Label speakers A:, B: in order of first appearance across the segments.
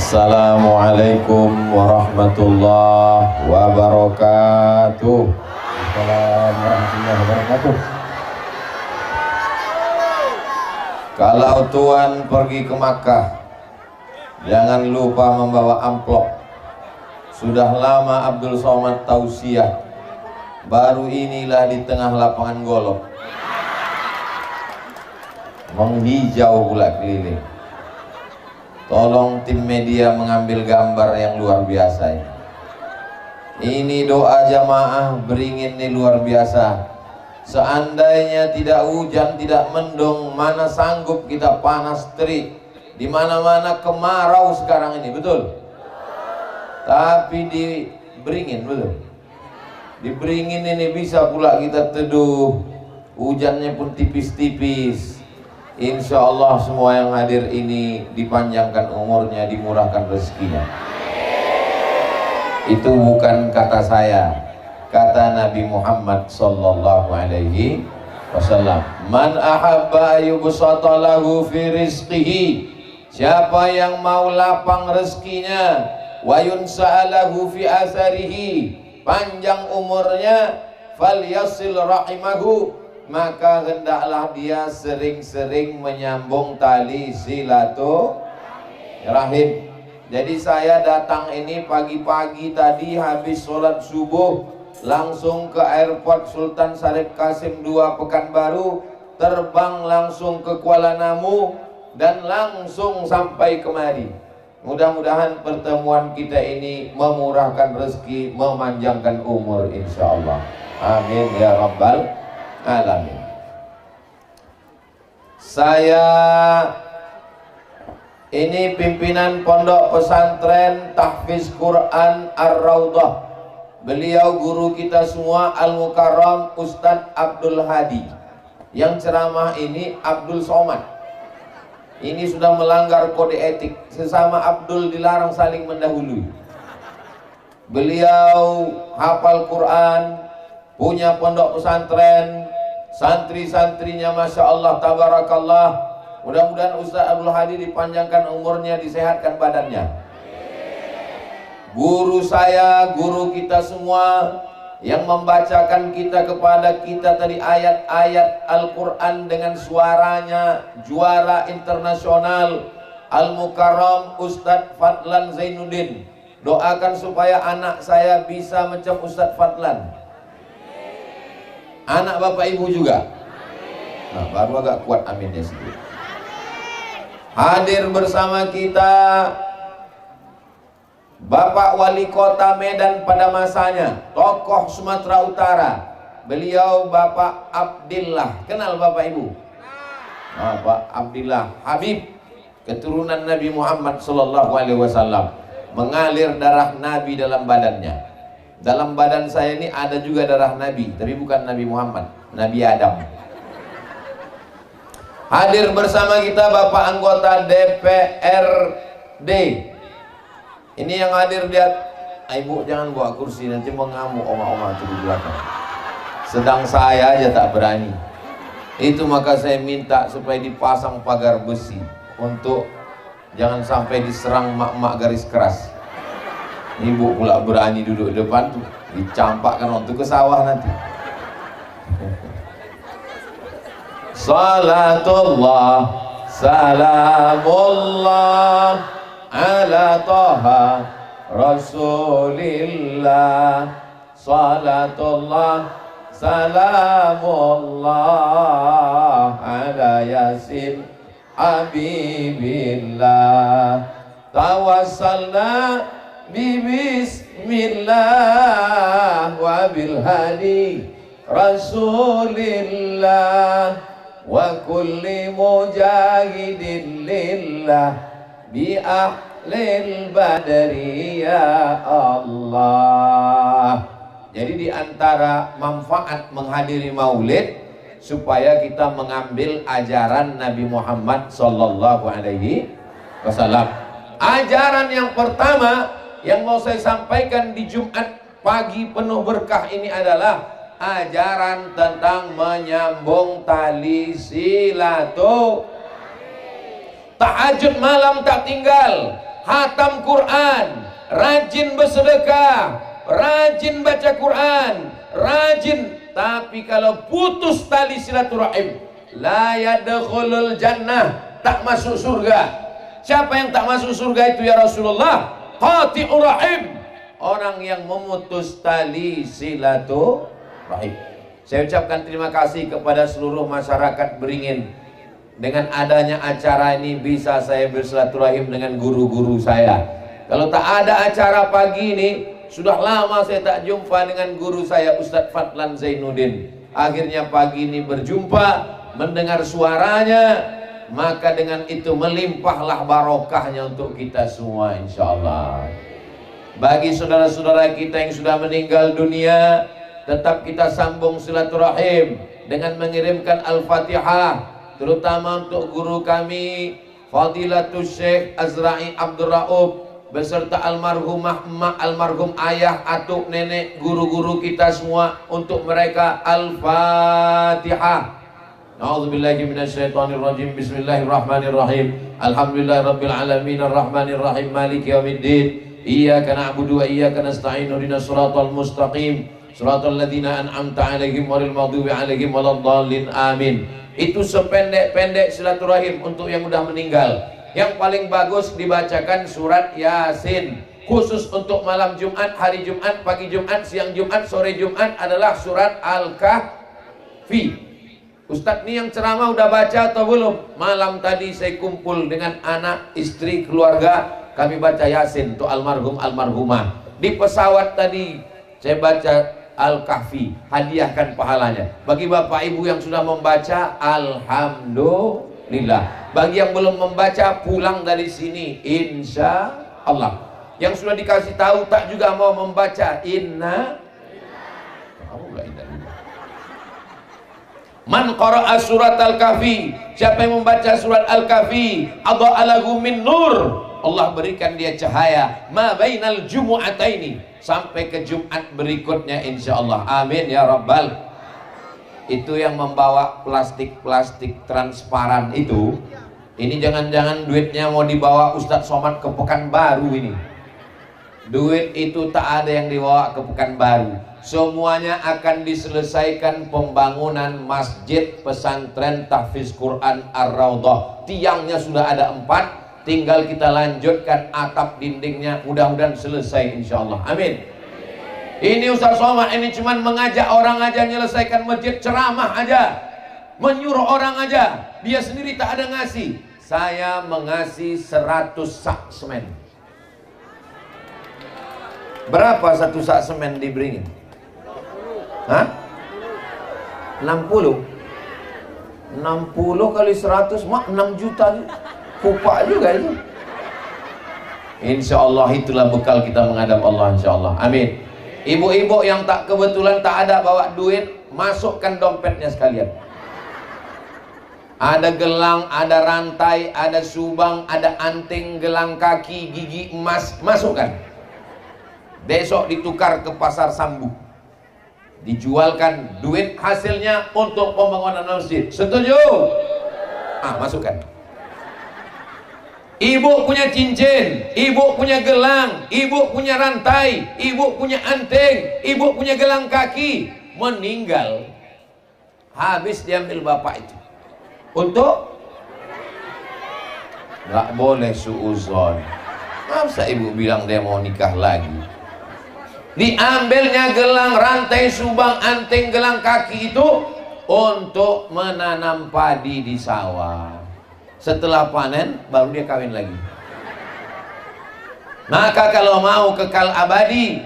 A: Assalamualaikum warahmatullahi wabarakatuh. Assalamualaikum warahmatullahi wabarakatuh. Kalau tuan pergi ke Makkah, jangan lupa membawa amplop. Sudah lama Abdul Somad tausiah, baru inilah di tengah lapangan golok, menghijau pula keliling. Tolong tim media mengambil gambar yang luar biasa ini. Ini doa jamaah beringin ini luar biasa. Seandainya tidak hujan, tidak mendung, mana sanggup kita panas terik. Di mana-mana kemarau sekarang ini, betul? Tapi di beringin, betul? Di beringin ini bisa pula kita teduh. Hujannya pun tipis-tipis. Insya Allah semua yang hadir ini dipanjangkan umurnya, dimurahkan rezekinya. Itu bukan kata saya, kata Nabi Muhammad sallallahu alaihi wasallam. Man ahabba yubsata lahu fi rizqihi, siapa yang mau lapang rezekinya, wa yunsa'alahu fi asarihi, panjang umurnya, falyasil rahimahu, maka hendaklah dia sering-sering menyambung tali silaturahim. Jadi saya datang ini pagi-pagi tadi habis sholat subuh, langsung ke airport Sultan Syarif Qasim II Pekanbaru, terbang langsung ke Kuala Namu dan langsung sampai kemari. Mudah-mudahan pertemuan kita ini memurahkan rezeki, memanjangkan umur insyaallah. Amin ya rabbal alamin. Saya ini pimpinan Pondok Pesantren Tahfiz Quran Ar-Raudhah. Beliau guru kita semua Al-Mukarram Ustadz Abdul Hadi. Yang ceramah ini Abdul Somad. Ini sudah melanggar kode etik. Sesama Abdul dilarang saling mendahului. Beliau hafal Quran, punya pondok pesantren, santri-santrinya Masya Allah tabarakallah. Mudah-mudahan Ustaz Abdul Hadi dipanjangkan umurnya, disehatkan badannya. Guru saya, guru kita semua, yang membacakan kita kepada kita tadi ayat-ayat Al-Quran dengan suaranya juara internasional, Al-Mukarram Ustadz Fadlan Zainuddin. Doakan supaya anak saya bisa macam Ustadz Fadlan. Anak bapak ibu juga. Nah, baru agak kuat aminnya sedikit. Hadir bersama kita Bapak Wali Kota Medan pada masanya, tokoh Sumatera Utara. Beliau Bapak Abdillah. Kenal Bapak Ibu? Bapak Abdillah Habib, keturunan Nabi Muhammad sallallahu alaihi wasallam. Mengalir darah Nabi dalam badannya. Dalam badan saya ini ada juga darah Nabi, tapi bukan Nabi Muhammad, Nabi Adam. Hadir bersama kita Bapak anggota DPRD. Ini yang hadir, lihat. Ibu jangan bawa kursi, nanti mengamuk oma-oma itu di belakang. Sedang saya aja tak berani. Itu maka saya minta supaya dipasang pagar besi untuk jangan sampai diserang mak-mak garis keras. Ibu pula berani duduk di depan tuh, dicampakkan waktu ke sawah nanti. Salatullah salamullah ala Taha Rasulillah. Salatullah salamullah ala Yasin Habibillah. Tawassalna bismillah wa bil hadi Rasulillah wa kulli mujahidin lillah bi ahlil badri ya Allah. Jadi diantara manfaat menghadiri maulid supaya kita mengambil ajaran Nabi Muhammad sallallahu alaihi wasallam. Ajaran yang pertama yang mau saya sampaikan di Jumat pagi penuh berkah ini adalah ajaran tentang menyambung tali silaturahim. Tahajud malam tak tinggal, hatam Quran, rajin bersedekah, rajin baca Quran, rajin. Tapi kalau putus tali silaturahim, la yadkhulul jannah, tak masuk surga. Siapa yang tak masuk surga itu ya Rasulullah? Qati'ur rahim, orang yang memutus tali silaturahim. Saya ucapkan terima kasih kepada seluruh masyarakat Beringin. Dengan adanya acara ini bisa saya bersilaturahim dengan guru-guru saya. Kalau tak ada acara pagi ini, sudah lama saya tak jumpa dengan guru saya Ustadz Fadlan Zainuddin. Akhirnya pagi ini berjumpa, mendengar suaranya, maka dengan itu melimpahlah barokahnya untuk kita semua insyaallah. Bagi saudara-saudara kita yang sudah meninggal dunia, tetap kita sambung silaturahim dengan mengirimkan Al-Fatihah, terutama untuk guru kami Fadilatul Syekh Azra'i Abdul Rauf beserta almarhumah emak, almarhum ayah, atuk, nenek, guru-guru kita semua. Untuk mereka Al-Fatihah. A'udzubillahi minasyaitonirrajim. Bismillahirrahmanirrahim. Alhamdulillahirabbil alamin arrahmanirrahim maliki yaumiddin. Iyyaka na'budu wa iyyaka nasta'in. Ihdinas shiratal mustaqim. Shiratal ladzina an'amta 'alaihim ghairil maghdubi 'alaihim waladdallin. Amin. Itu sependek-pendek silaturahim untuk yang sudah meninggal. Yang paling bagus dibacakan surat Yasin. Khusus untuk malam Jumat, hari Jumat, pagi Jumat, siang Jumat, sore Jumat adalah surat Al-Kahfi. Ustadz ini yang ceramah udah baca atau belum? Malam tadi saya kumpul dengan anak, istri, keluarga, kami baca Yasin untuk almarhum almarhumah. Di pesawat tadi saya baca Al-Kahfi, hadiahkan pahalanya. Bagi bapak ibu yang sudah membaca, alhamdulillah. Bagi yang belum membaca, pulang dari sini insya Allah. Yang sudah dikasih tahu tak juga mau membaca, inna man qara'a surat Al-Kahfi, siapa yang membaca surat Al-Kahfi, adha'a lahu min nur, Allah berikan dia cahaya ma bainal jumu'ataini, sampai ke Jumat berikutnya insyaallah. Amin ya rabbal. Itu yang membawa plastik-plastik transparan itu, ini jangan-jangan duitnya mau dibawa Ustadz Somad ke Pekanbaru ini. Duit itu tak ada yang dibawa ke Pekanbaru. Semuanya akan diselesaikan pembangunan masjid pesantren tahfiz Quran Ar-Raudhah. Tiangnya sudah ada 4. Tinggal kita lanjutkan atap dindingnya, mudah-mudahan selesai insyaallah. Amin. Ini Ustaz Somad ini cuman mengajak orang aja menyelesaikan masjid, ceramah aja, menyuruh orang aja, dia sendiri tak ada ngasih. Saya mengasih 100 sak semen. Berapa satu sak semen di Beringin? Hah? 60? 60 kali 100 mak 6 juta. Kupak juga itu. Insya Allah itulah bekal kita menghadap Allah insya Allah. Amin. Ibu-ibu yang tak kebetulan tak ada bawa duit, masukkan dompetnya sekalian. Ada gelang, ada rantai, ada subang, ada anting, gelang kaki, gigi emas, masukkan. Besok ditukar ke pasar Sambu, dijualkan, duit hasilnya untuk pembangunan masjid. Setuju? Masukkan. Ibu punya cincin, ibu punya gelang, ibu punya rantai, ibu punya anting, ibu punya gelang kaki, meninggal, habis diambil bapak itu. Untuk nggak boleh suuzon. Masa ibu bilang dia mau nikah lagi? Diambilnya gelang, rantai, subang, anting, gelang kaki itu untuk menanam padi di sawah. Setelah panen baru dia kawin lagi. Maka kalau mau kekal abadi,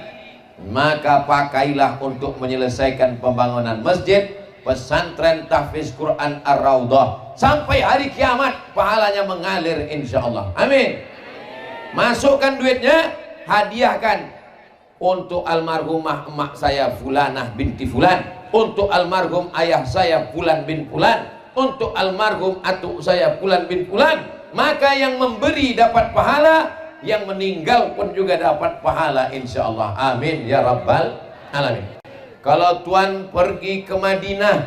A: maka pakailah untuk menyelesaikan pembangunan masjid pesantren tahfiz Quran Ar-Raudhah sampai hari kiamat, pahalanya mengalir insyaallah. Amin. Masukkan duitnya, hadiahkan untuk almarhumah emak saya Fulanah binti Fulan, untuk almarhum ayah saya Fulan bin Fulan, untuk almarhum atuk saya Fulan bin Fulan. Maka yang memberi dapat pahala, yang meninggal pun juga dapat pahala insyaallah. Amin ya rabbal alamin. Kalau tuan pergi ke Madinah,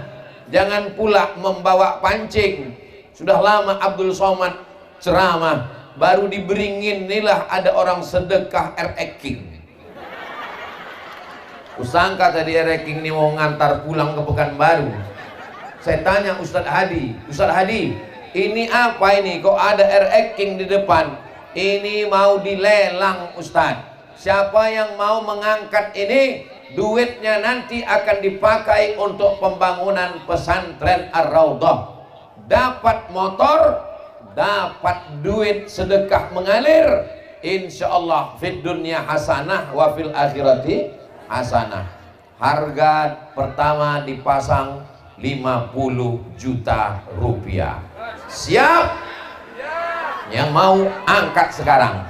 A: jangan pula membawa pancing. Sudah lama Abdul Somad ceramah, baru diberingin inilah ada orang sedekah RX King. Usangka tadi RX King ini mau ngantar pulang ke Pekanbaru. Saya tanya Ustadz Hadi, Ustadz Hadi, ini apa ini? Kok ada RX King di depan? Ini mau dilelang Ustadz. Siapa yang mau mengangkat ini, duitnya nanti akan dipakai untuk pembangunan pesantren Ar-Raudhah. Dapat motor, dapat duit sedekah mengalir, insyaallah fid dunya hasanah wa fil akhirati hasanah. Harga pertama dipasang 50 juta rupiah. Siap? Yang mau angkat sekarang.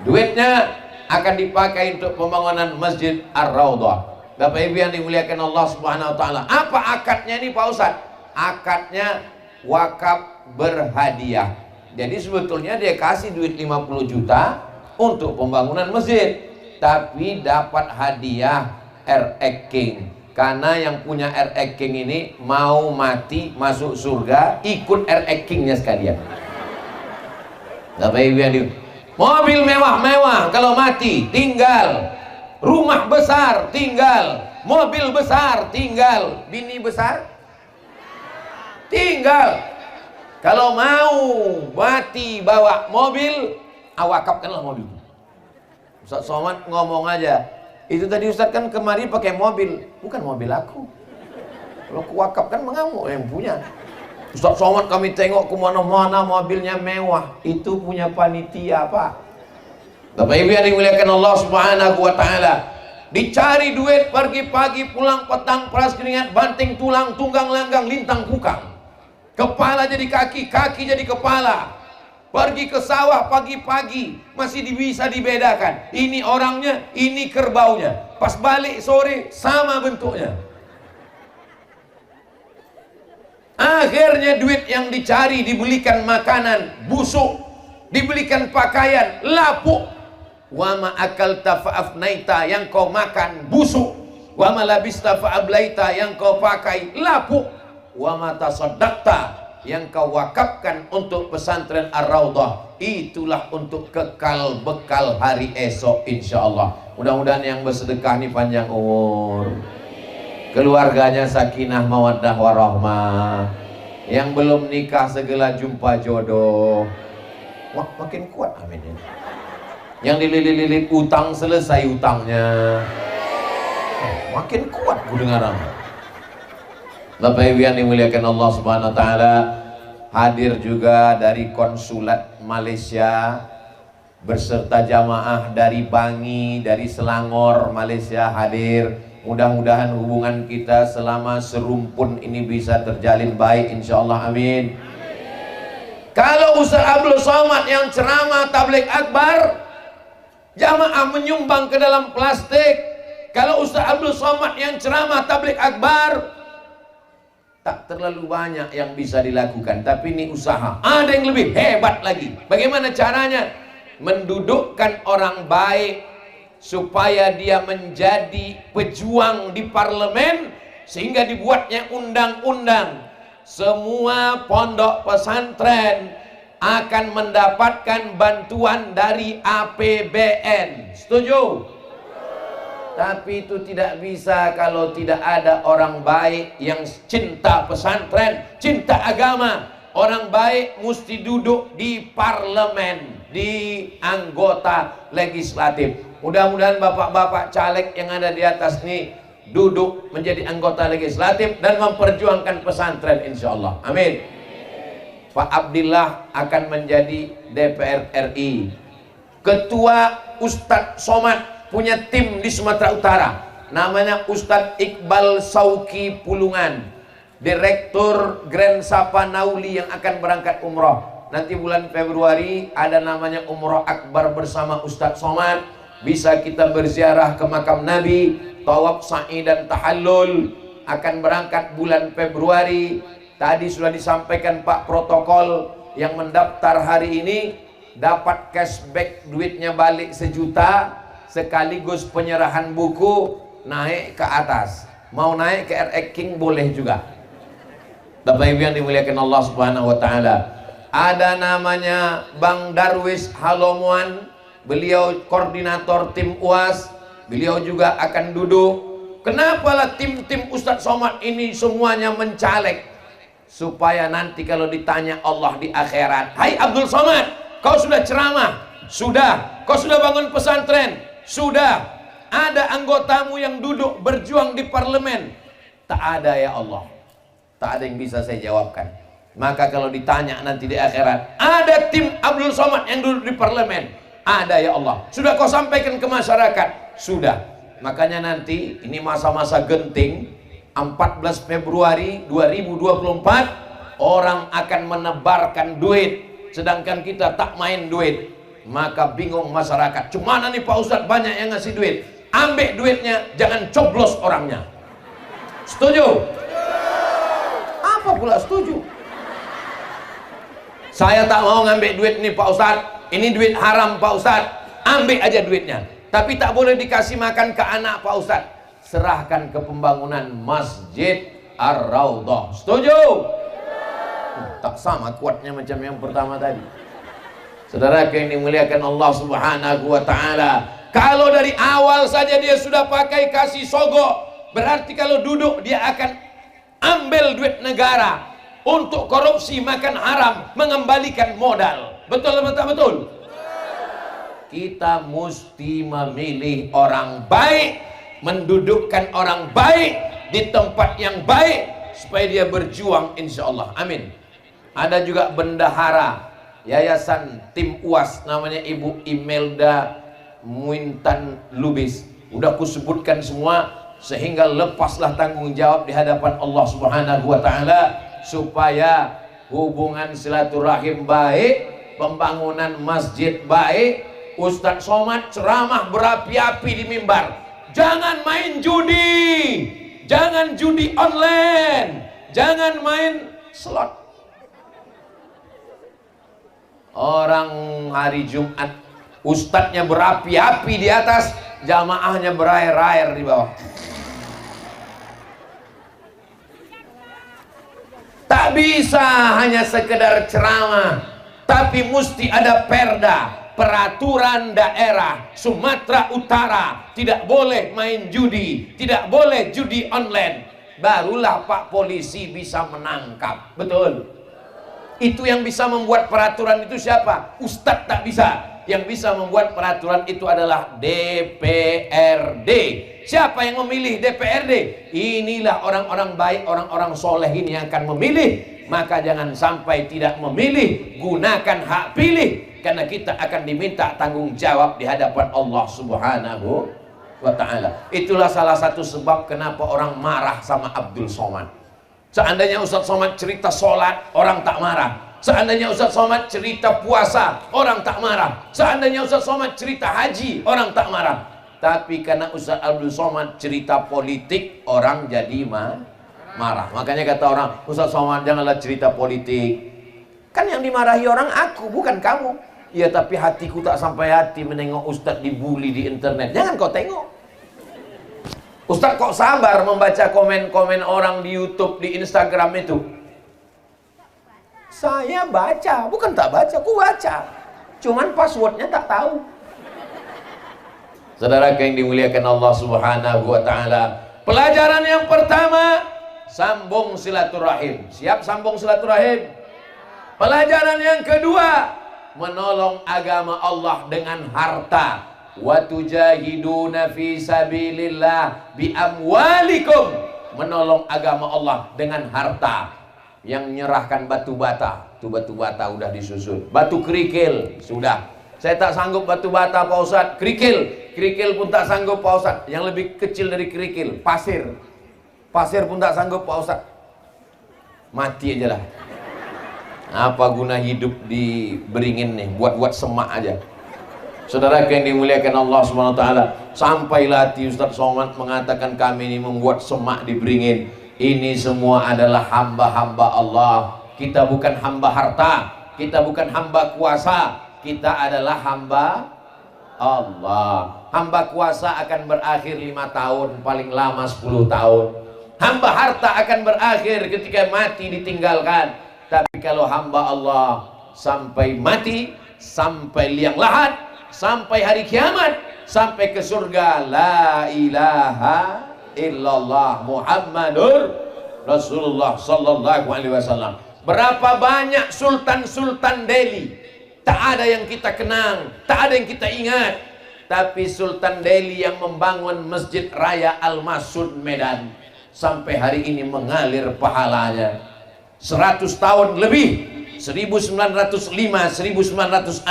A: Duitnya akan dipakai untuk pembangunan Masjid Ar-Raudhah. Bapak Ibu yang dimuliakan Allah Subhanahu wa taala. Apa akadnya ini Pak Ustadz? Akadnya wakaf berhadiah. Jadi sebetulnya dia kasih duit 50 juta untuk pembangunan masjid, tapi dapat hadiah RX King. Karena yang punya RX King ini mau mati masuk surga, ikut RX Kingnya sekalian. Bapak Ibu yang mobil mewah-mewah kalau mati tinggal, rumah besar tinggal, mobil besar tinggal, bini besar tinggal. Kalau mau mati bawa mobil, wakafkanlah mobil. Ustaz Somad ngomong aja, itu tadi Ustaz kan kemari pakai mobil, bukan mobil aku. Kalau kuwakafkan mengamuk yang punya. Ustaz Somad kami tengok kemana-mana mobilnya mewah, itu punya panitia Pak. Bapak Ibu yang dimuliakan Allah Subhanahu wa taala. Dicari duit pagi-pagi, pulang petang, peras keringat, banting tulang, tunggang langgang, lintang kukang. Kepala jadi kaki, kaki jadi kepala. Pergi ke sawah pagi-pagi masih bisa dibedakan. Ini orangnya, ini kerbaunya. Pas balik sore sama bentuknya. Akhirnya duit yang dicari dibelikan makanan busuk, dibelikan pakaian lapuk. Wa ma akalta fa'afnaita, yang kau makan busuk. Wa ma labista fa'ablaita, yang kau pakai lapuk. Wa ma tasaddaqta, yang kau wakafkan untuk pesantren Ar-Raudhah, itulah untuk kekal bekal hari esok insyaallah. Mudah-mudahan yang bersedekah ini panjang umur, keluarganya sakinah mawaddah warahmah, yang belum nikah segera jumpa jodoh. Wah, makin kuat amin ya. Yang dililit-lilit utang selesai utangnya, makin kuat kedengaran. Bapak Ibu yang dimuliakan Allah Subhanahu wa taala, hadir juga dari konsulat Malaysia berserta jamaah dari Bangi, dari Selangor, Malaysia hadir. Mudah-mudahan hubungan kita selama serumpun ini bisa terjalin baik insyaallah amin. Kalau Ustaz Abdul Somad yang ceramah tabligh akbar, jamaah menyumbang ke dalam plastik. Kalau Ustaz Abdul Somad yang ceramah tabligh akbar, tak terlalu banyak yang bisa dilakukan, tapi ini usaha. Ada yang lebih hebat lagi. Bagaimana caranya? Mendudukkan orang baik supaya dia menjadi pejuang di parlemen, sehingga dibuatnya undang-undang. Semua pondok pesantren akan mendapatkan bantuan dari APBN. Setuju? Tapi itu tidak bisa kalau tidak ada orang baik yang cinta pesantren, cinta agama. Orang baik mesti duduk di parlemen, di anggota legislatif. Mudah-mudahan bapak-bapak caleg yang ada di atas ini duduk menjadi anggota legislatif dan memperjuangkan pesantren insyaallah. Amin. Pak Abdillah akan menjadi DPR RI. Ketua Ustadz Somad punya tim di Sumatera Utara, namanya Ustadz Iqbal Sauki Pulungan, Direktur Grand Sapa Nauli yang akan berangkat umroh. Nanti bulan Februari ada namanya Umroh Akbar bersama Ustadz Somad. Bisa kita berziarah ke makam Nabi, tawaf sa'i dan tahallul. Akan berangkat bulan Februari. Tadi sudah disampaikan Pak protokol, yang mendaftar hari ini dapat cashback, duitnya balik 1 juta, sekaligus penyerahan buku naik ke atas. Mau naik ke RX King boleh juga. Bapak Ibu yang dimuliakan Allah Subhanahu wa taala. Ada namanya Bang Darwis Halomuan, beliau koordinator tim UAS, beliau juga akan duduk. Kenapa lah tim-tim Ustadz Somad ini semuanya mencaleg? Supaya nanti kalau ditanya Allah di akhirat, hai Abdul Somad, kau sudah ceramah? Sudah. Kau sudah bangun pesantren? Sudah. Ada anggotamu yang duduk berjuang di parlemen? Tak ada ya Allah. Tak ada yang bisa saya jawabkan. Maka kalau ditanya nanti di akhirat, ada tim Abdul Somad yang duduk di parlemen? Ada ya Allah. Sudah kau sampaikan ke masyarakat? Sudah. Makanya nanti ini masa-masa genting, 14 Februari 2024 orang akan menebarkan duit, sedangkan kita tak main duit. Maka bingung masyarakat, cumana nih Pak Ustadz banyak yang ngasih duit. Ambil duitnya, jangan coblos orangnya. Setuju? Apa pula setuju? Saya tak mau ngambil duit nih Pak Ustadz, ini duit haram Pak Ustadz. Ambil aja duitnya, tapi tak boleh dikasih makan ke anak Pak Ustadz. Serahkan ke pembangunan Masjid Ar-Raudhah. Setuju? Tak sama kuatnya macam yang pertama tadi. Saudara yang dimuliakan Allah Subhanahu wa ta'ala, kalau dari awal saja dia sudah pakai kasih sogok, berarti kalau duduk dia akan ambil duit negara untuk korupsi, makan haram, mengembalikan modal. Betul betul betul. Kita mesti memilih orang baik, mendudukkan orang baik di tempat yang baik supaya dia berjuang insya Allah. Amin. Ada juga bendahara Yayasan Tim UAS, namanya Ibu Imelda Muintan Lubis. Udah kusebutkan semua sehingga lepaslah tanggung jawab di hadapan Allah Subhanahu wa ta'ala, supaya hubungan silaturahim baik, pembangunan masjid baik. Ustadz Somad ceramah berapi-api di mimbar. Jangan main judi, jangan judi online, jangan main slot. Orang hari Jumat ustadznya berapi-api di atas, jamaahnya berair-air di bawah. Tak bisa hanya sekedar ceramah, tapi mesti ada perda, peraturan daerah Sumatera Utara. Tidak boleh main judi, tidak boleh judi online. Barulah Pak Polisi bisa menangkap. Betul? Itu yang bisa membuat peraturan itu siapa? Ustadz tak bisa. Yang bisa membuat peraturan itu adalah DPRD. Siapa yang memilih DPRD? Inilah orang-orang baik, orang-orang soleh ini yang akan memilih. Maka jangan sampai tidak memilih. Gunakan hak pilih, karena kita akan diminta tanggung jawab di hadapan Allah Subhanahu wa ta'ala. Itulah salah satu sebab kenapa orang marah sama Abdul Somad. Seandainya Ustadz Somad cerita sholat, orang tak marah. Seandainya Ustadz Somad cerita puasa, orang tak marah. Seandainya Ustadz Somad cerita haji, orang tak marah. Tapi karena Ustadz Abdul Somad cerita politik, orang jadi marah. Makanya kata orang, Ustadz Somad janganlah cerita politik. Kan yang dimarahi orang aku, bukan kamu. Ya tapi hatiku tak sampai hati menengok Ustadz dibully di internet. Jangan kau tengok. Ustadz kok sabar membaca komen-komen orang di YouTube, di Instagram itu? Saya baca, bukan tak baca, aku baca. Cuman passwordnya tak tahu. Saudara yang dimuliakan Allah Subhanahu wa ta'ala, pelajaran yang pertama, sambung silaturahim. Siap sambung silaturahim? Pelajaran yang kedua, menolong agama Allah dengan harta. Wa tujahiduna fi sabilillah bi amwalikum, menolong agama Allah dengan harta. Yang menyerahkan batu bata, itu batu bata udah disusun. Batu kerikil sudah. Saya tak sanggup batu bata Pak Ustadz. Kerikil pun tak sanggup Pak Ustadz. Yang lebih kecil dari kerikil, pasir pun tak sanggup Pak Ustadz. Mati aja lah. Apa guna hidup di Beringin nih, buat semak aja. Saudara yang dimuliakan Allah Subhanahu wa ta'ala, sampailah hati Ustadz Somad mengatakan kami ini membuat semak di Beringin. Ini semua adalah hamba-hamba Allah. Kita bukan hamba harta, kita bukan hamba kuasa, kita adalah hamba Allah. Hamba kuasa akan berakhir 5 tahun, paling lama 10 tahun. Hamba harta akan berakhir ketika mati ditinggalkan. Tapi kalau hamba Allah sampai mati, sampai liang lahat, sampai hari kiamat, sampai ke surga. La ilaha illallah Muhammadur Rasulullah sallallahu alaihi wasallam. Berapa banyak sultan-sultan Delhi, tak ada yang kita kenang, tak ada yang kita ingat. Tapi Sultan Delhi yang membangun Masjid Raya Al-Masud Medan, sampai hari ini mengalir pahalanya. 100 tahun lebih, 1905, 1906,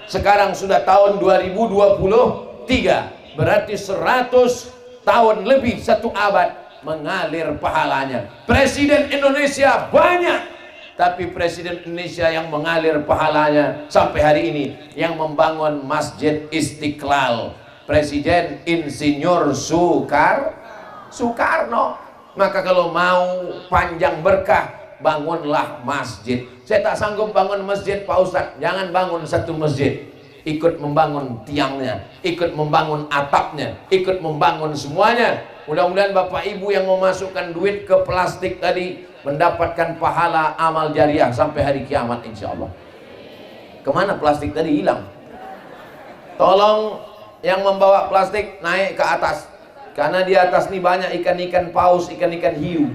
A: sekarang sudah tahun 2023, berarti 100 tahun lebih, 1 abad mengalir pahalanya. Presiden Indonesia banyak, tapi Presiden Indonesia yang mengalir pahalanya sampai hari ini yang membangun Masjid Istiqlal, Presiden Insinyur Soekarno. Maka kalau mau panjang berkah, bangunlah masjid. Saya tak sanggup bangun masjid Pak Ustadz. Jangan bangun satu masjid, ikut membangun tiangnya, ikut membangun atapnya, ikut membangun semuanya. Mudah-mudahan Bapak Ibu yang memasukkan duit ke plastik tadi mendapatkan pahala amal jariah sampai hari kiamat insya Allah. Kemana plastik tadi? Hilang. Tolong yang membawa plastik naik ke atas, karena di atas ini banyak ikan-ikan paus, ikan-ikan hiu.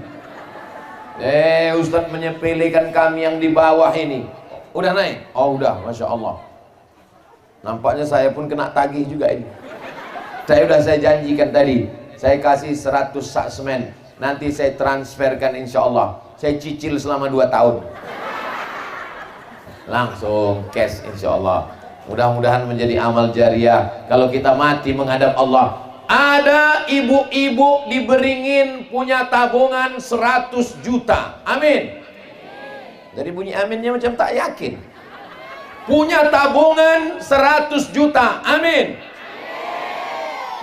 A: Ustadz menyepelekan kami yang di bawah ini. Udah naik? Oh udah, Masya Allah. Nampaknya saya pun kena tagih juga ini. Saya janjikan tadi, saya kasih 100 sak semen. Nanti saya transferkan insya Allah. Saya cicil selama 2 tahun. Langsung cash insya Allah. Mudah-mudahan menjadi amal jariah. Kalau kita mati menghadap Allah. Ada ibu-ibu di Beringin punya tabungan 100 juta. Amin. Dari bunyi aminnya macam tak yakin. Punya tabungan 100 juta. Amin.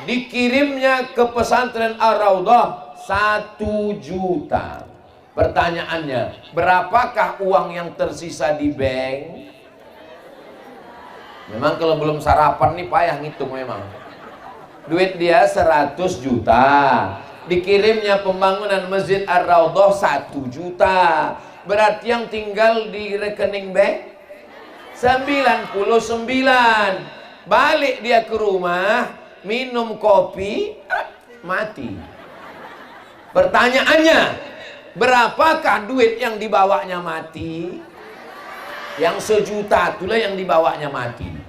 A: Dikirimnya ke pesantren Ar-Raudhah 1 juta. Pertanyaannya, berapakah uang yang tersisa di bank? Memang kalau belum sarapan nih payah ngitung memang. Duit dia 100 juta. Dikirimnya pembangunan Masjid Ar-Raudhah 1 juta. Berarti yang tinggal di rekening bank 99. Balik dia ke rumah, minum kopi, mati. Pertanyaannya, berapakah duit yang dibawanya mati? Yang 1 juta itulah yang dibawanya mati.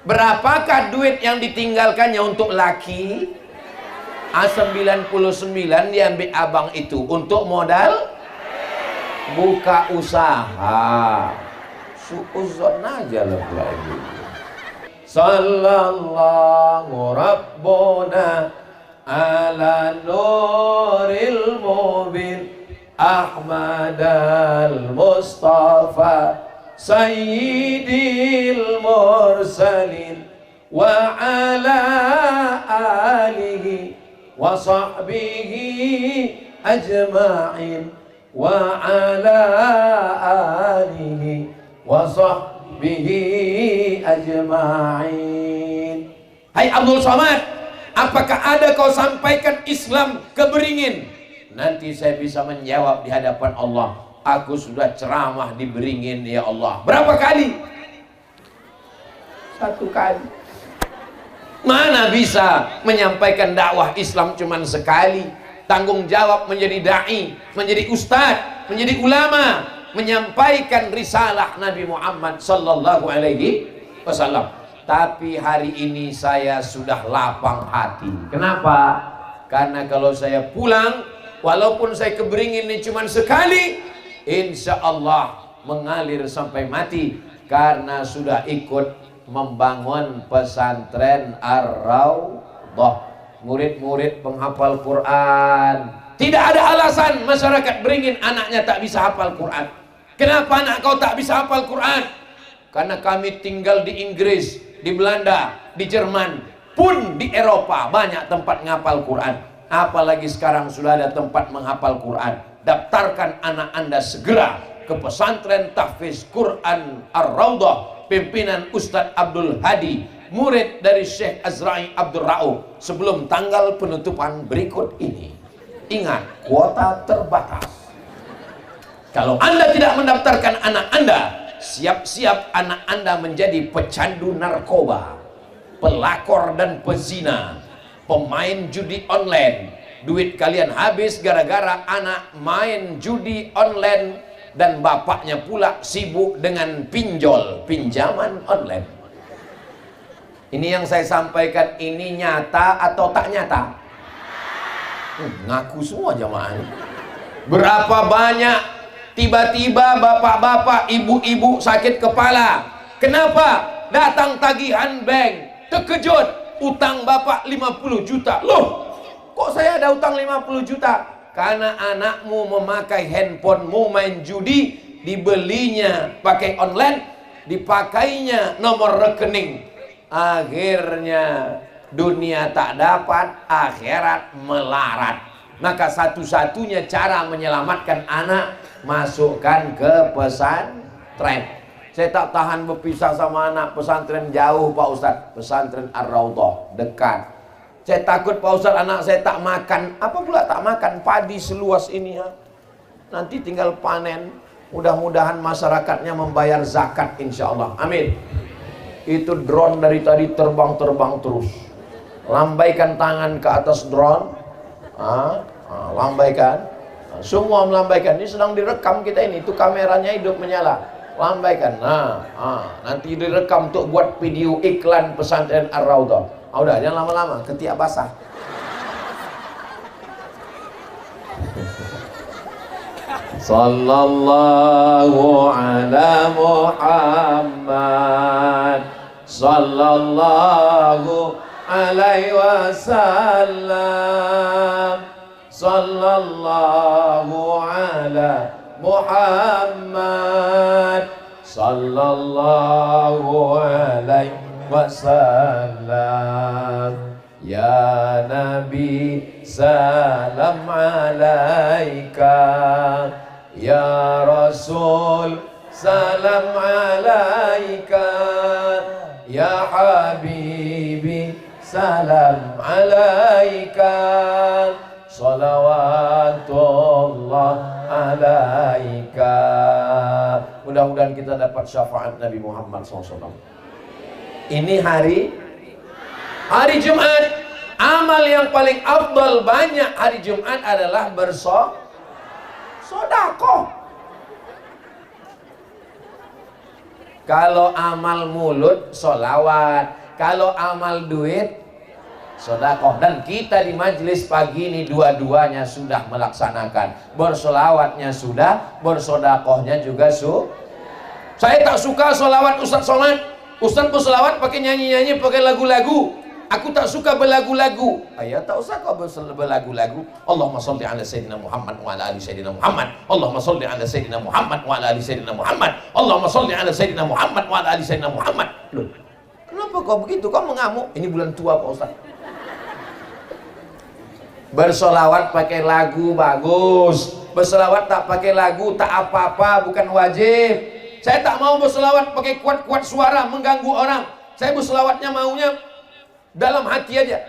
A: Berapakah duit yang ditinggalkannya untuk laki? 99 diambil abang itu untuk modal buka usaha. Suuzon aja lah lagi. Sallallahu Rabbuna ala nuril mubin Ahmad al-Mustafa Sayyidil Mursalin wa ala alihi wa sahbihi ajma'in wa ala alihi wa sahbihi ajma'in. Hai Abdul Somad, apakah ada kau sampaikan Islam ke Beringin? Nanti saya bisa menjawab di hadapan Allah. Aku sudah ceramah di Beringin ya Allah. Berapa kali? 1 kali. Mana bisa menyampaikan dakwah Islam cuma sekali? Tanggung jawab menjadi da'i, menjadi ustadz, menjadi ulama, menyampaikan risalah Nabi Muhammad sallallahu alaihi wasallam. Tapi hari ini saya sudah lapang hati. Kenapa? Karena kalau saya pulang, walaupun saya ke Beringin ini cuma sekali, insya Allah mengalir sampai mati. Karena sudah ikut membangun pesantren Ar-Raudhah. Murid-murid penghafal Quran. Tidak ada alasan masyarakat Beringin anaknya tak bisa hafal Quran. Kenapa anak kau tak bisa hafal Quran? Karena kami tinggal di Inggris, di Belanda, di Jerman, pun di Eropa banyak tempat menghafal Quran. Apalagi sekarang sudah ada tempat menghafal Quran. Daftarkan anak Anda segera ke pesantren tahfiz Quran Ar-Raudhah pimpinan Ustadz Abdul Hadi, murid dari Syekh Azra'i Abdul Ra'uf, sebelum tanggal penutupan berikut ini. Ingat, kuota terbatas. Kalau Anda tidak mendaftarkan anak Anda
B: siap-siap anak Anda menjadi pecandu narkoba, pelakor dan pezina, pemain judi online. Duit kalian habis gara-gara anak main judi online, dan bapaknya pula sibuk dengan pinjol, pinjaman online. Ini yang saya sampaikan ini nyata atau tak nyata? Ngaku semua jamaah. Berapa banyak tiba-tiba bapak-bapak, ibu-ibu sakit kepala. Kenapa? Datang tagihan bank, terkejut, utang bapak 50 juta. Loh, kok saya ada utang 50 juta? Karena anakmu memakai handphonemu main judi, dibelinya pakai online, dipakainya nomor rekening. Akhirnya dunia tak dapat, akhirat melarat. Maka satu-satunya cara menyelamatkan anak, masukkan ke pesantren. Saya tak tahan berpisah sama anak. Pesantren jauh Pak Ustadz, pesantren Ar-Raudhah dekat. Saya takut Pak Ustadz anak saya tak makan. Apa pula tak makan? Padi seluas ini ya. Nanti tinggal panen. Mudah-mudahan masyarakatnya membayar zakat insya Allah. Amin. Itu drone dari tadi terbang-terbang terus. Lambaikan tangan ke atas drone. Lambaikan. Semua melambaikan. Ini sedang direkam kita ini. Itu kameranya hidup menyala. Lambaikan. Nanti direkam untuk buat video iklan pesantren Ar-Raudhah. Udah, jangan lama-lama, ketiak basah. Sallallahu ala Muhammad, sallallahu alaihi wasallam, sallallahu ala Muhammad, sallallahu alaihi wasallam. Ya Nabi salam alaika, ya Rasul salam alaika, ya Habibi salam alaika, salawatullah alaika. Mudah-mudahan kita dapat syafaat Nabi Muhammad SAW. Ini hari Jumat. Amal yang paling afdal banyak hari Jumat adalah bersedekah. Kalau amal mulut sholawat, kalau amal duit sedekah. Dan kita di majelis pagi ini dua-duanya sudah melaksanakan. Bersolawatnya sudah, bersedekahnya juga Saya tak suka sholawat Ustadz Somad. Ustadz bersolawat pakai nyanyi-nyanyi, pakai lagu-lagu. Aku tak suka berlagu-lagu. Ayah tak usah kau berlagu-lagu. Allahumma sholli ala Sayyidina Muhammad wa ala ali Sayyidina Muhammad. Allahumma sholli ala Sayyidina Muhammad wa ala ali Sayyidina Muhammad. Allahumma sholli ala Sayyidina Muhammad wa ala ali Sayyidina Muhammad. Loh, kenapa kau begitu? Kau mengamuk. Ini bulan tua Pak Ustaz. Bersolawat pakai lagu bagus. Bersolawat tak pakai lagu tak apa-apa, bukan wajib. Saya tak mau bersolawat pakai kuat-kuat suara mengganggu orang. Saya bersolawatnya maunya dalam hati aja.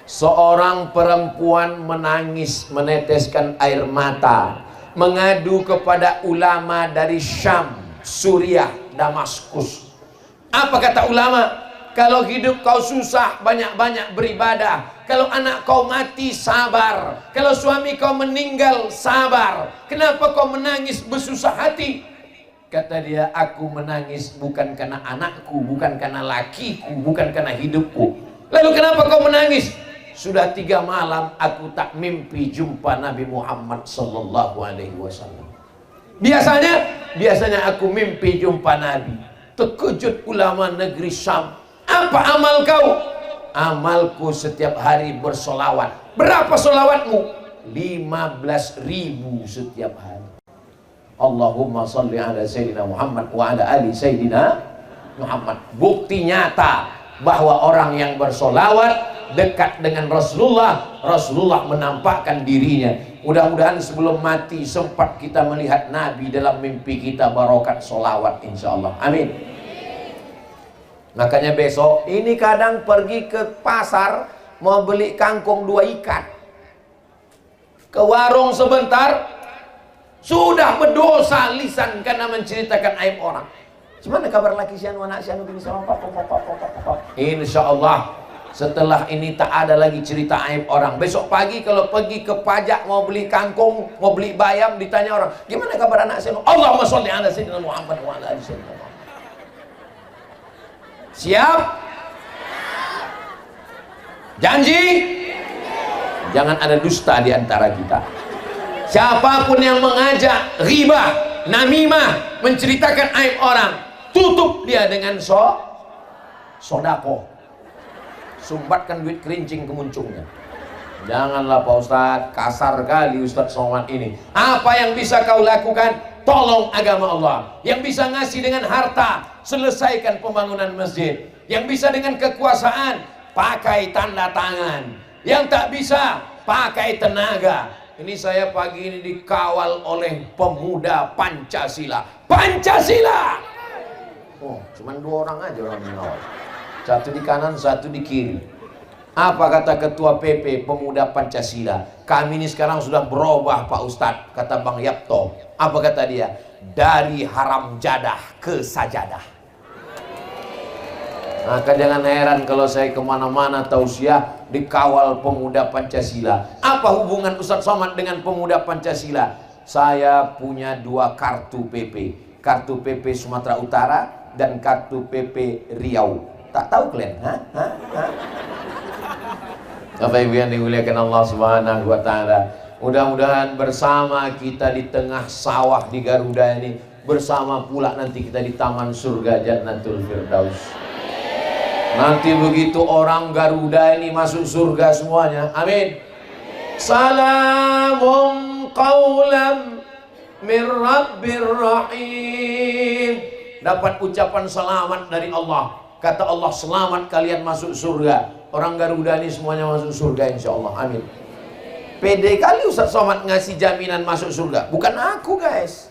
B: Seorang perempuan menangis, meneteskan air mata, mengadu kepada ulama dari Syam, Suriah, Damaskus. Apa kata ulama? Kalau hidup kau susah, banyak-banyak beribadah. Kalau anak kau mati, sabar. Kalau suami kau meninggal, sabar. Kenapa kau menangis bersusah hati? Kata dia, aku menangis bukan karena anakku, bukan karena lakiku, bukan karena hidupku. Lalu kenapa kau menangis? Sudah 3 malam aku tak mimpi jumpa Nabi Muhammad sallallahu alaihi wasallam. Biasanya aku mimpi jumpa Nabi. Terkejut ulama negeri Syam. Apa amal kau? Amalku setiap hari bersolawat. Berapa solawatmu? 15.000 setiap hari. Allahumma salli ala Sayyidina Muhammad wa ala ali Sayyidina Muhammad. Bukti nyata bahwa orang yang bersolawat dekat dengan Rasulullah, Rasulullah menampakkan dirinya. Mudah-mudahan sebelum mati sempat kita melihat Nabi dalam mimpi kita, barokat solawat insyaallah. Amin. Makanya besok ini kadang pergi ke pasar mau beli kangkung 2 ikat. ke warung sebentar, sudah berdosa lisan karena menceritakan aib orang. Gimana kabar laki si anu anak si anu bini sama Insya Allah setelah ini tak ada lagi cerita aib orang. Besok pagi kalau pergi ke pajak mau beli kangkung, mau beli bayam, ditanya orang, gimana kabar anak si anu? Allahumma sholli ala sayyidina Muhammad wa ala ali sayyidina Muhammad. Siap? Janji? Jangan ada dusta di antara kita. Siapapun yang mengajak ghibah, namimah, menceritakan aib orang, tutup dia dengan sodako. Sumbatkan duit kerincing ke muncungnya. Janganlah Pak Ustadz, kasar kali Ustadz Somad ini. Apa yang bisa kau lakukan? Tolong agama Allah. Yang bisa ngasih dengan harta, selesaikan pembangunan masjid. Yang bisa dengan kekuasaan, pakai tanda tangan. Yang tak bisa, pakai tenaga. Ini saya pagi ini dikawal oleh pemuda Pancasila. Pancasila! Oh, cuman 2 orang aja orang mengawal. Satu di kanan, satu di kiri. Apa kata ketua PP Pemuda Pancasila? Kami ini sekarang sudah berubah Pak Ustadz, kata Bang Yapto. Apa kata dia? Dari haram jadah ke sajadah. Maka jangan heran kalau saya kemana-mana tausiah dikawal pemuda Pancasila. Apa hubungan Ustadz Somad dengan pemuda Pancasila? Saya punya 2 kartu PP. Kartu PP Sumatera Utara dan kartu PP Riau. Tak tahu kalian? Bapak Ibu yang dimuliakan Allah Subhanahu wa taala. Mudah-mudahan bersama kita di tengah sawah di Garuda ini, bersama pula nanti kita di taman surga Jannatul Firdaus. Nanti begitu orang Garuda ini masuk surga semuanya. Amin. Salamun qaulam mir rabbir rahim. Dapat ucapan selamat dari Allah. Kata Allah, selamat kalian masuk surga. Orang Garuda ini semuanya masuk surga insya Allah. Amin. Pede kali Ustadz Somad ngasih jaminan masuk surga. Bukan aku guys,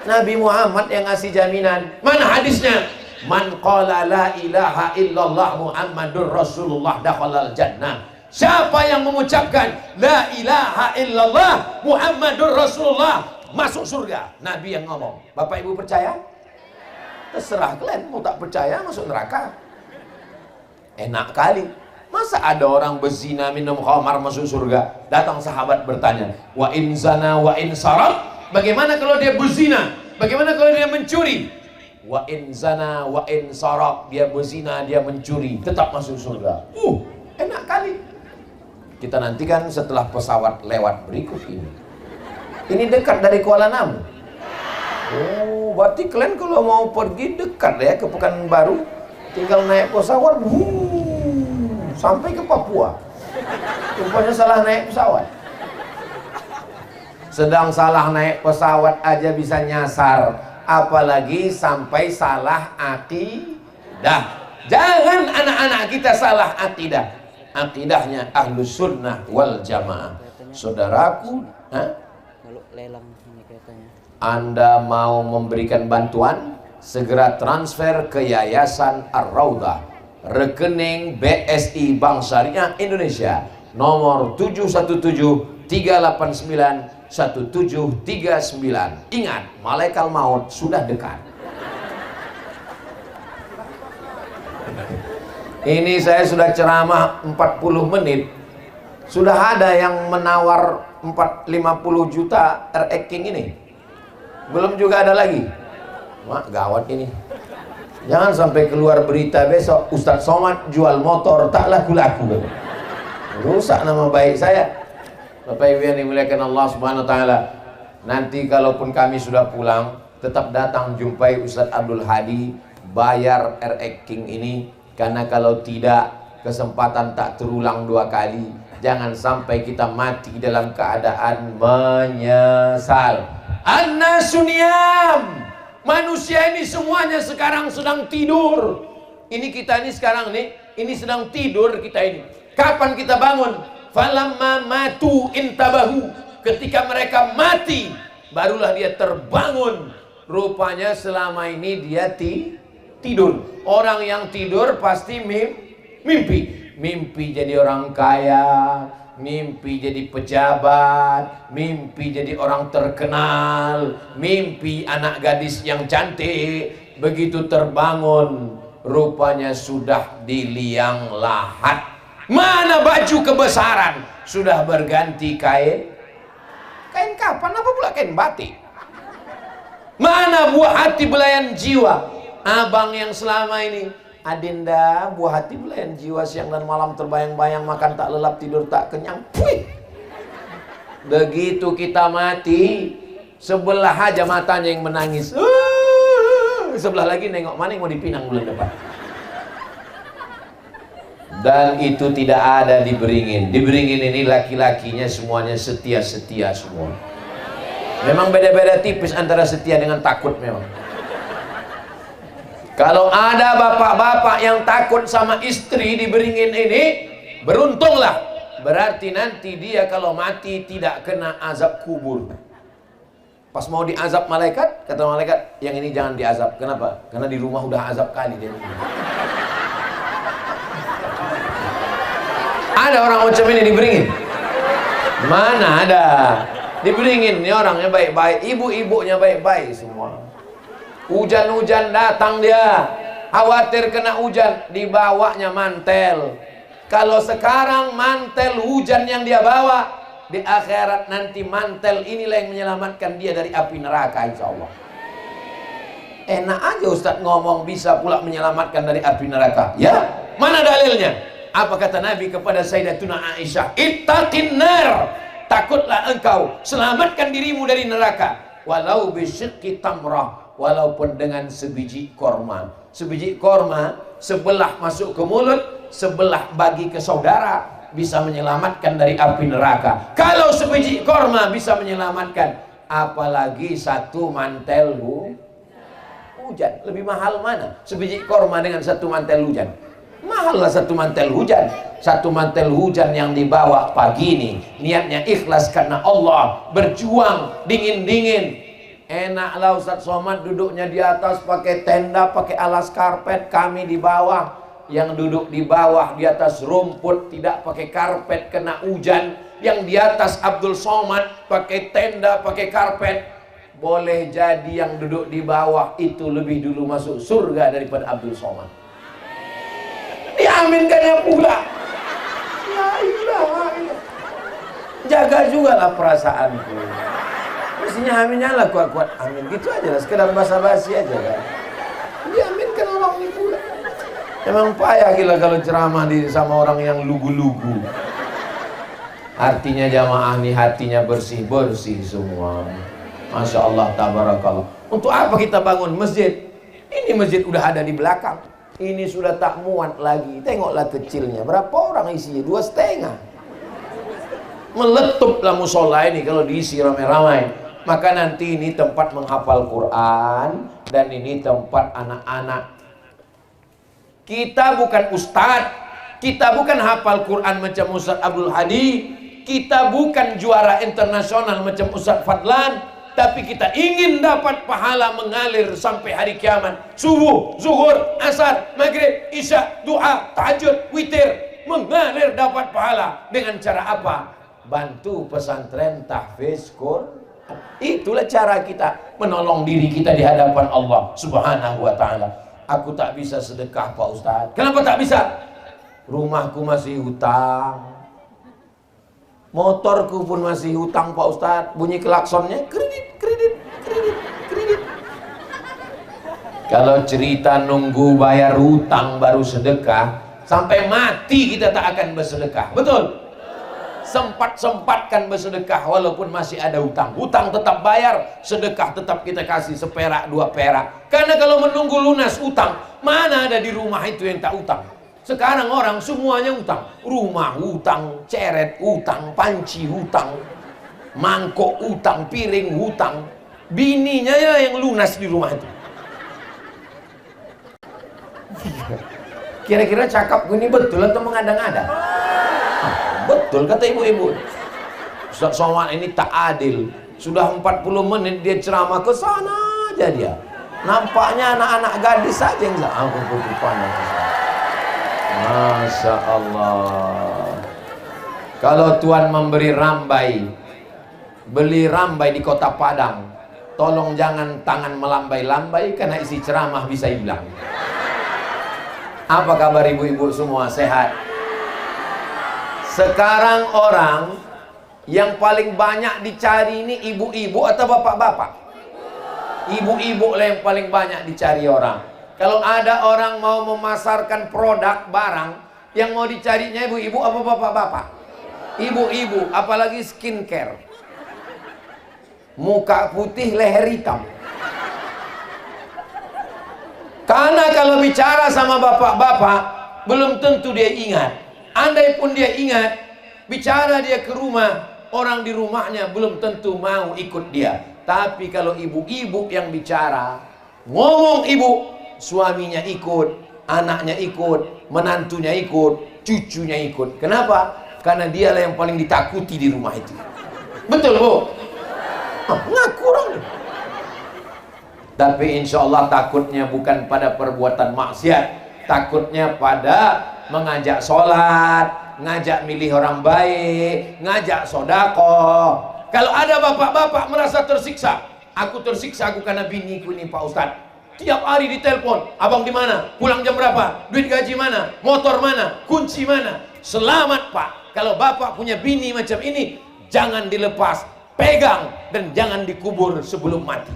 B: Nabi Muhammad yang ngasih jaminan. Mana hadisnya? Man qala la ilaha illallah Muhammadur Rasulullah dakhalal jannah. Siapa yang mengucapkan la ilaha illallah Muhammadur Rasulullah masuk surga. Nabi yang ngomong. Bapak Ibu percaya? Terserah kalian, mau tak percaya masuk neraka. Enak kali. Masa ada orang berzina minum khamar masuk surga? Datang sahabat bertanya, wa in zana wa in sarat? Bagaimana kalau dia berzina? Bagaimana kalau dia mencuri? Wa in zana wa in sarat, dia berzina, dia mencuri, tetap masuk surga. Enak kali. Kita nantikan setelah pesawat lewat berikut ini. Ini dekat dari Kuala Namu. Oh, berarti kalian kalau mau pergi dekat ya ke Pekanbaru, tinggal naik pesawat, sampai ke Papua. Rupanya salah naik pesawat. Sedang salah naik pesawat aja bisa nyasar, apalagi sampai salah akidah. Jangan anak-anak kita salah akidah. Akidahnya Ahlus Sunnah wal Jamaah. Saudaraku,
C: kalau lelang ini katanya.
B: Anda mau memberikan bantuan, segera transfer ke Yayasan Ar-Raudah, rekening BSI Bank Syariah Indonesia, nomor 717-389-1739. Ingat, malaikat maut sudah dekat. Ini saya sudah ceramah 40 menit, sudah ada yang menawar 50 juta RX-King ini. Belum juga ada lagi. Mak, gawat ini. Jangan sampai keluar berita besok Ustadz Somad jual motor tak laku-laku. Rusak nama baik saya. Bapak Ibu yang dimuliakan Allah Subhanahu wa taala. Nanti kalaupun kami sudah pulang, tetap datang jumpai Ustadz Abdul Hadi, bayar RX King ini, karena kalau tidak kesempatan tak terulang 2 kali. Jangan sampai kita mati dalam keadaan menyesal. An-nasuniyam, manusia ini semuanya sekarang sedang tidur. Ini kita ini sekarang nih, ini sedang tidur kita ini. Kapan kita bangun? Falamma matu intabahu, ketika mereka mati barulah dia terbangun. Rupanya selama ini dia tidur. Orang yang tidur pasti mimpi jadi orang kaya, mimpi jadi pejabat, mimpi jadi orang terkenal, mimpi anak gadis yang cantik. Begitu terbangun, rupanya sudah di liang lahat. Mana baju kebesaran? Sudah berganti kain. Kain kapan? Apa pula kain batik? Mana buah hati belayan jiwa? Abang yang selama ini, Adinda, buah hati belayan jiwa, siang dan malam terbayang-bayang, makan tak lelap, tidur tak kenyang. Puih. Begitu kita mati, sebelah aja matanya yang menangis, sebelah lagi nengok mana yang mau dipinang bulan depan. Dan itu tidak ada di Beringin. Di Beringin ini laki-lakinya semuanya setia-setia semua. Memang beda-beda tipis antara setia dengan takut memang. Kalau ada bapak-bapak yang takut sama istri di Beringin ini, beruntunglah. Berarti nanti dia kalau mati tidak kena azab kubur. Pas mau diazab malaikat, kata malaikat, yang ini jangan diazab. Kenapa? Karena di rumah udah azab kali dia. Ada orang macam ini di Beringin? Mana ada? Di Beringin ini orangnya baik-baik, ibu-ibunya baik-baik semua. Hujan-hujan datang dia, khawatir kena hujan, dibawanya mantel. Kalau sekarang mantel hujan yang dia bawa, di akhirat nanti mantel inilah yang menyelamatkan dia dari api neraka, insya Allah. Enak aja Ustadz ngomong bisa pula menyelamatkan dari api neraka. Ya, mana dalilnya? Apa kata Nabi kepada Sayyidatuna Aisyah? Ittaqin nar, takutlah engkau, selamatkan dirimu dari neraka. Walau bisyikki tamrah, walaupun dengan sebiji korma. Sebiji korma, sebelah masuk ke mulut, sebelah bagi ke saudara, bisa menyelamatkan dari api neraka. Kalau sebiji korma bisa menyelamatkan, apalagi satu mantel hujan. Lebih mahal mana? Sebiji korma dengan satu mantel hujan. Mahal lah satu mantel hujan. Satu mantel hujan yang dibawa pagi ini, niatnya ikhlas karena Allah, berjuang dingin-dingin. Enaklah Ustadz Somad duduknya di atas pakai tenda, pakai alas karpet, kami di bawah. Yang duduk di bawah di atas rumput tidak pakai karpet kena hujan. Yang di atas Abdul Somad pakai tenda, pakai karpet. Boleh jadi yang duduk di bawah itu lebih dulu masuk surga daripada Abdul Somad. Diaminkannya pula. La ilaha illallah. Jaga juga lah perasaanku. Mestinya aminnya lah kuat-kuat. Amin gitu aja lah, sekedar basa-basi aja kan. Diaminkan orang ini pula. Emang payah gila kalau ceramah sama orang yang lugu-lugu. Artinya jamaah nih hatinya bersih-bersih semua. Masya Allah, tabarakallah. Untuk apa kita bangun masjid? Ini masjid udah ada di belakang. Ini sudah tak muat lagi. Tengoklah kecilnya. Berapa orang isinya? 2,5. Meletuplah musola ini kalau diisi ramai-ramai. Maka nanti ini tempat menghafal Quran. Dan ini tempat anak-anak. Kita bukan ustadz. Kita bukan hafal Quran macam Ustadz Abdul Hadi. Kita bukan juara internasional macam Ustadz Fadlan. Tapi kita ingin dapat pahala mengalir sampai hari kiamat. Subuh, zuhur, asar, maghrib, isya, doa, tahajud, witir. Mengalir dapat pahala. Dengan cara apa? Bantu pesantren tahfiz Quran. Itulah cara kita menolong diri kita di hadapan Allah Subhanahu wa ta'ala. Aku tak bisa sedekah Pak Ustadz. Kenapa tak bisa? Rumahku masih hutang. Motorku pun masih hutang Pak Ustadz. Bunyi klaksonnya kredit. Kalau cerita nunggu bayar hutang baru sedekah, sampai mati kita tak akan bersedekah. Betul? Sempat-sempatkan bersedekah walaupun masih ada hutang. Hutang tetap bayar, sedekah tetap kita kasih seperak, 2 perak. Karena kalau menunggu lunas hutang, mana ada di rumah itu yang tak hutang? Sekarang orang semuanya hutang. Rumah hutang, ceret hutang, panci hutang, mangkok hutang, piring hutang. Bininya ya yang lunas di rumah itu. Kira-kira cakapku ini betul atau mengada-ngada? Betul kata ibu-ibu. Ustadz Somad ini tak adil. Sudah 40 menit dia ceramah ke sana aja dia. Nampaknya anak-anak gadis saja yang aku putih pandang. Masya Allah. Kalau Tuhan memberi rambai, beli rambai di kota Padang, tolong jangan tangan melambai-lambai karena isi ceramah bisa hilang. Apa kabar ibu-ibu semua, sehat? Sekarang orang yang paling banyak dicari ini ibu-ibu atau bapak-bapak? Ibu-ibu lah yang paling banyak dicari orang. Kalau ada orang mau memasarkan produk barang, yang mau dicarinya ibu-ibu apa bapak-bapak? Ibu-ibu, apalagi skincare. Muka putih, leher hitam. Karena kalau bicara sama bapak-bapak, belum tentu dia ingat. Andai pun dia ingat, bicara dia ke rumah, orang di rumahnya belum tentu mau ikut dia. Tapi kalau ibu-ibu yang bicara, ngomong ibu, suaminya ikut, anaknya ikut, menantunya ikut, cucunya ikut. Kenapa? Karena dialah yang paling ditakuti di rumah itu. Betul, Bu? Ngaku orang. Tapi insya Allah takutnya bukan pada perbuatan maksiat, takutnya pada mengajak sholat, ngajak milih orang baik, ngajak sodako. Kalau ada bapak-bapak merasa tersiksa, aku tersiksa aku karena biniku ini Pak Ustadz. Tiap hari ditelepon, abang di mana? Pulang jam berapa? Duit gaji mana? Motor mana? Kunci mana? Selamat Pak. Kalau bapak punya bini macam ini, jangan dilepas, pegang dan jangan dikubur sebelum mati.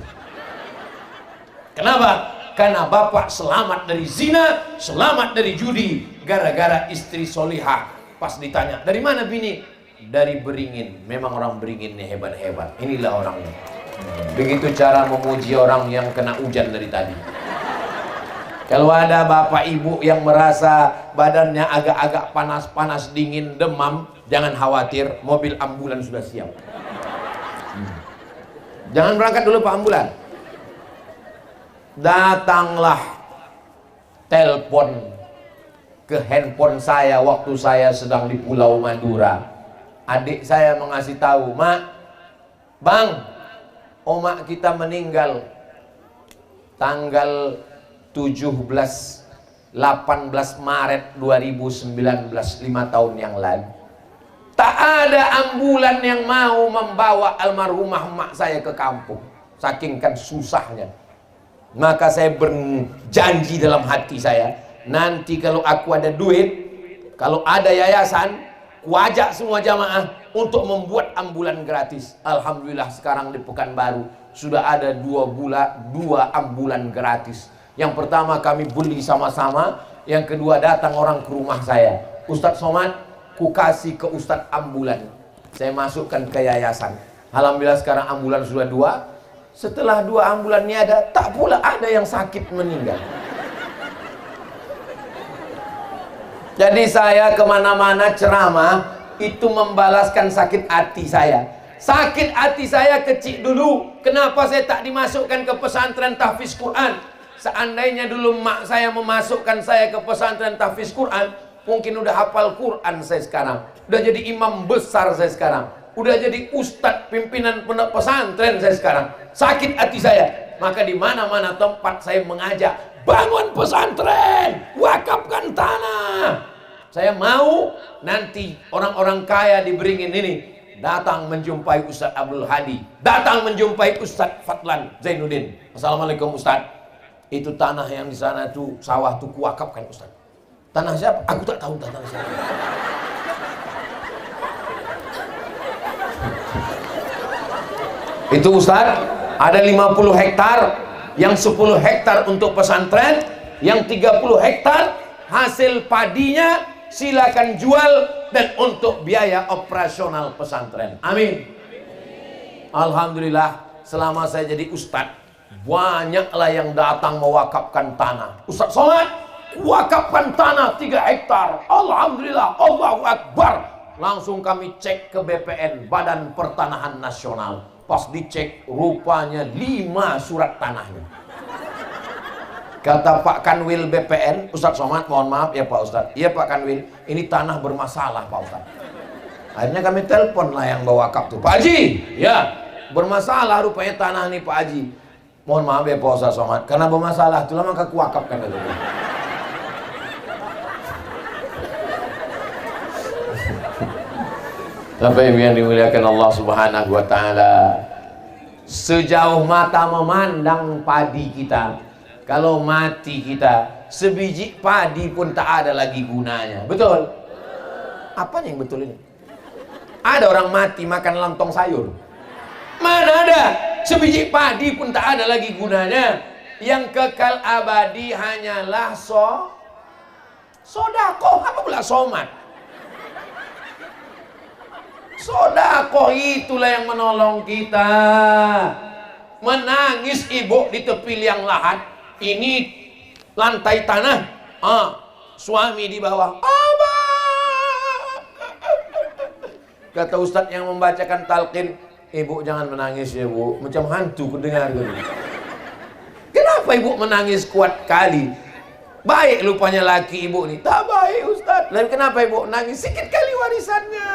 B: Kenapa? Karena bapak selamat dari zina, selamat dari judi, gara-gara istri solihah. Pas ditanya, dari mana bini? Dari Beringin. Memang orang Beringin ini hebat-hebat. Inilah orangnya. Begitu cara memuji orang yang kena hujan dari tadi. Kalau ada bapak ibu yang merasa badannya agak-agak panas-panas, dingin, demam, jangan khawatir, mobil ambulan sudah siap. Jangan berangkat dulu Pak ambulan. Datanglah telepon ke handphone saya waktu saya sedang di Pulau Madura. Adik saya mengasih tahu, Mak, Bang, omak kita meninggal tanggal 18 Maret 2019, 5 tahun yang lalu. Tak ada ambulan yang mau membawa almarhumah mak saya ke kampung, saking kan susahnya. Maka saya berjanji dalam hati saya, nanti kalau aku ada duit, kalau ada yayasan, ku ajak semua jamaah untuk membuat ambulan gratis. Alhamdulillah sekarang di Pekanbaru sudah ada 2 ambulan gratis. Yang pertama kami beli sama-sama, yang kedua datang orang ke rumah saya. Ustadz Somad, ku kasih ke Ustadz ambulan, saya masukkan ke yayasan. Alhamdulillah sekarang ambulan sudah 2. Setelah 2 ambulan ini ada, tak pula ada yang sakit meninggal. Jadi saya kemana-mana ceramah itu membalaskan sakit hati saya. Sakit hati saya kecil dulu. Kenapa saya tak dimasukkan ke pesantren tahfiz Quran? Seandainya dulu mak saya memasukkan saya ke pesantren tahfiz Quran, mungkin udah hafal Quran saya sekarang. Udah jadi imam besar saya sekarang. Udah jadi ustadz pimpinan pondok pesantren saya sekarang. Sakit hati saya. Maka di mana-mana tempat saya mengajak, bangun pesantren, wakafkan tanah. Saya mau nanti orang-orang kaya di Beringin ini datang menjumpai Ustadz Abdul Hadi, datang menjumpai Ustadz Fadlan Zainuddin. Assalamualaikum Ustadz. Itu tanah yang di sana tuh sawah tuh kuwakafkan Ustadz. Tanah siapa? Aku tak tahu tanah siapa. Itu Ustadz, ada 50 hektar, yang 10 hektar untuk pesantren, yang 30 hektar hasil padinya silakan jual dan untuk biaya operasional pesantren. Amin. Alhamdulillah, selama saya jadi ustadz, banyaklah yang datang mewakafkan tanah. Ustadz Somad, wakafkan tanah 3 hektar. Alhamdulillah, Allahu Akbar. Langsung kami cek ke BPN, Badan Pertanahan Nasional. Pas dicek, rupanya 5 surat tanahnya. Kata Pak Kanwil BPN, Ustadz Somad, mohon maaf ya Pak Ustadz. Iya Pak Kanwil, ini tanah bermasalah Pak Ustadz. Akhirnya kami telepon lah yang bawa wakaf tuh, Pak Haji, ya bermasalah rupanya tanah nih Pak Haji. Mohon maaf ya Pak Ustadz Somad, karena bermasalah itulah maka kuwakafkan dulu. Bapak Ibu yang dimuliakan Allah Subhanahu wa taala, sejauh mata memandang padi kita, kalau mati kita, sebiji padi pun tak ada lagi gunanya. Betul? Apanya yang betul ini? Ada orang mati makan lontong sayur? Mana ada? Sebiji padi pun tak ada lagi gunanya. Yang kekal abadi hanyalah sodakoh. Apa pula somat? Sodakoh itulah yang menolong kita. Menangis ibu di tepi liang lahat, ini lantai tanah, suami di bawah, Abah. Kata ustadz yang membacakan talqin, ibu jangan menangis ya bu, macam hantu kudengar gitu. Kenapa ibu menangis kuat kali? Baik lupanya laki ibu nih. Tak baik ustadz. Lalu kenapa ibu nangis? Sikit kali warisannya.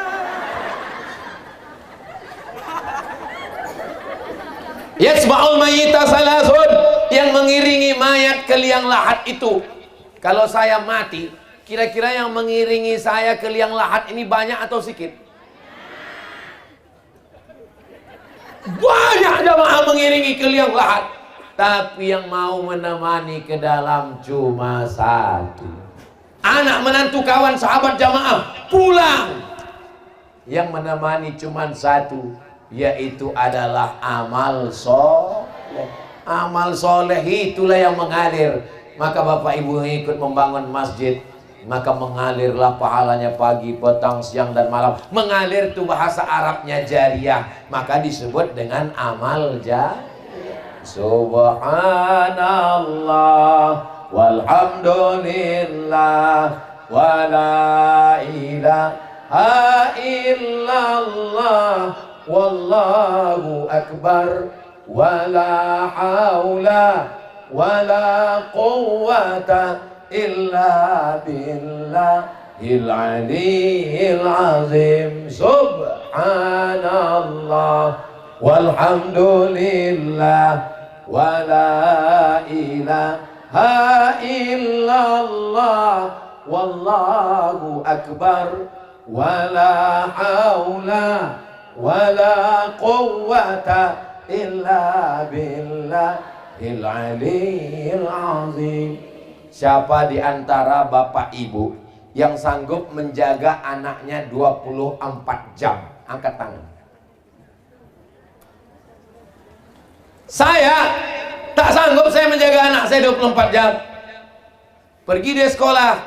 B: Yasma'ul mayyita salasun, yang mengiringi mayat ke liang lahat itu. Kalau saya mati, kira-kira yang mengiringi saya ke liang lahat ini banyak atau sedikit? Banyak jamaah mengiringi ke liang lahat, tapi yang mau menemani ke dalam cuma satu. Anak menantu kawan sahabat jamaah pulang, yang menemani cuma satu, yaitu adalah amal soleh. Amal soleh itulah yang mengalir. Maka bapak ibu yang ikut membangun masjid, maka mengalirlah pahalanya pagi, petang, siang dan malam. Mengalir itu bahasa Arabnya jariyah, maka disebut dengan amal jariyah. Subhanallah walhamdulillah wala ilaha illallah wallahu akbar wala haula wala quwwata illa billahil aliyyil azim. Subhanallah walhamdulillah wala ilaha illallah wallahu akbar wala haula wala quwwata illa billahil aliyyil azim. Siapa di antara bapak ibu yang sanggup menjaga anaknya 24 jam? Angkat tangan. Saya tak sanggup saya menjaga anak saya 24 jam. Pergi dia sekolah,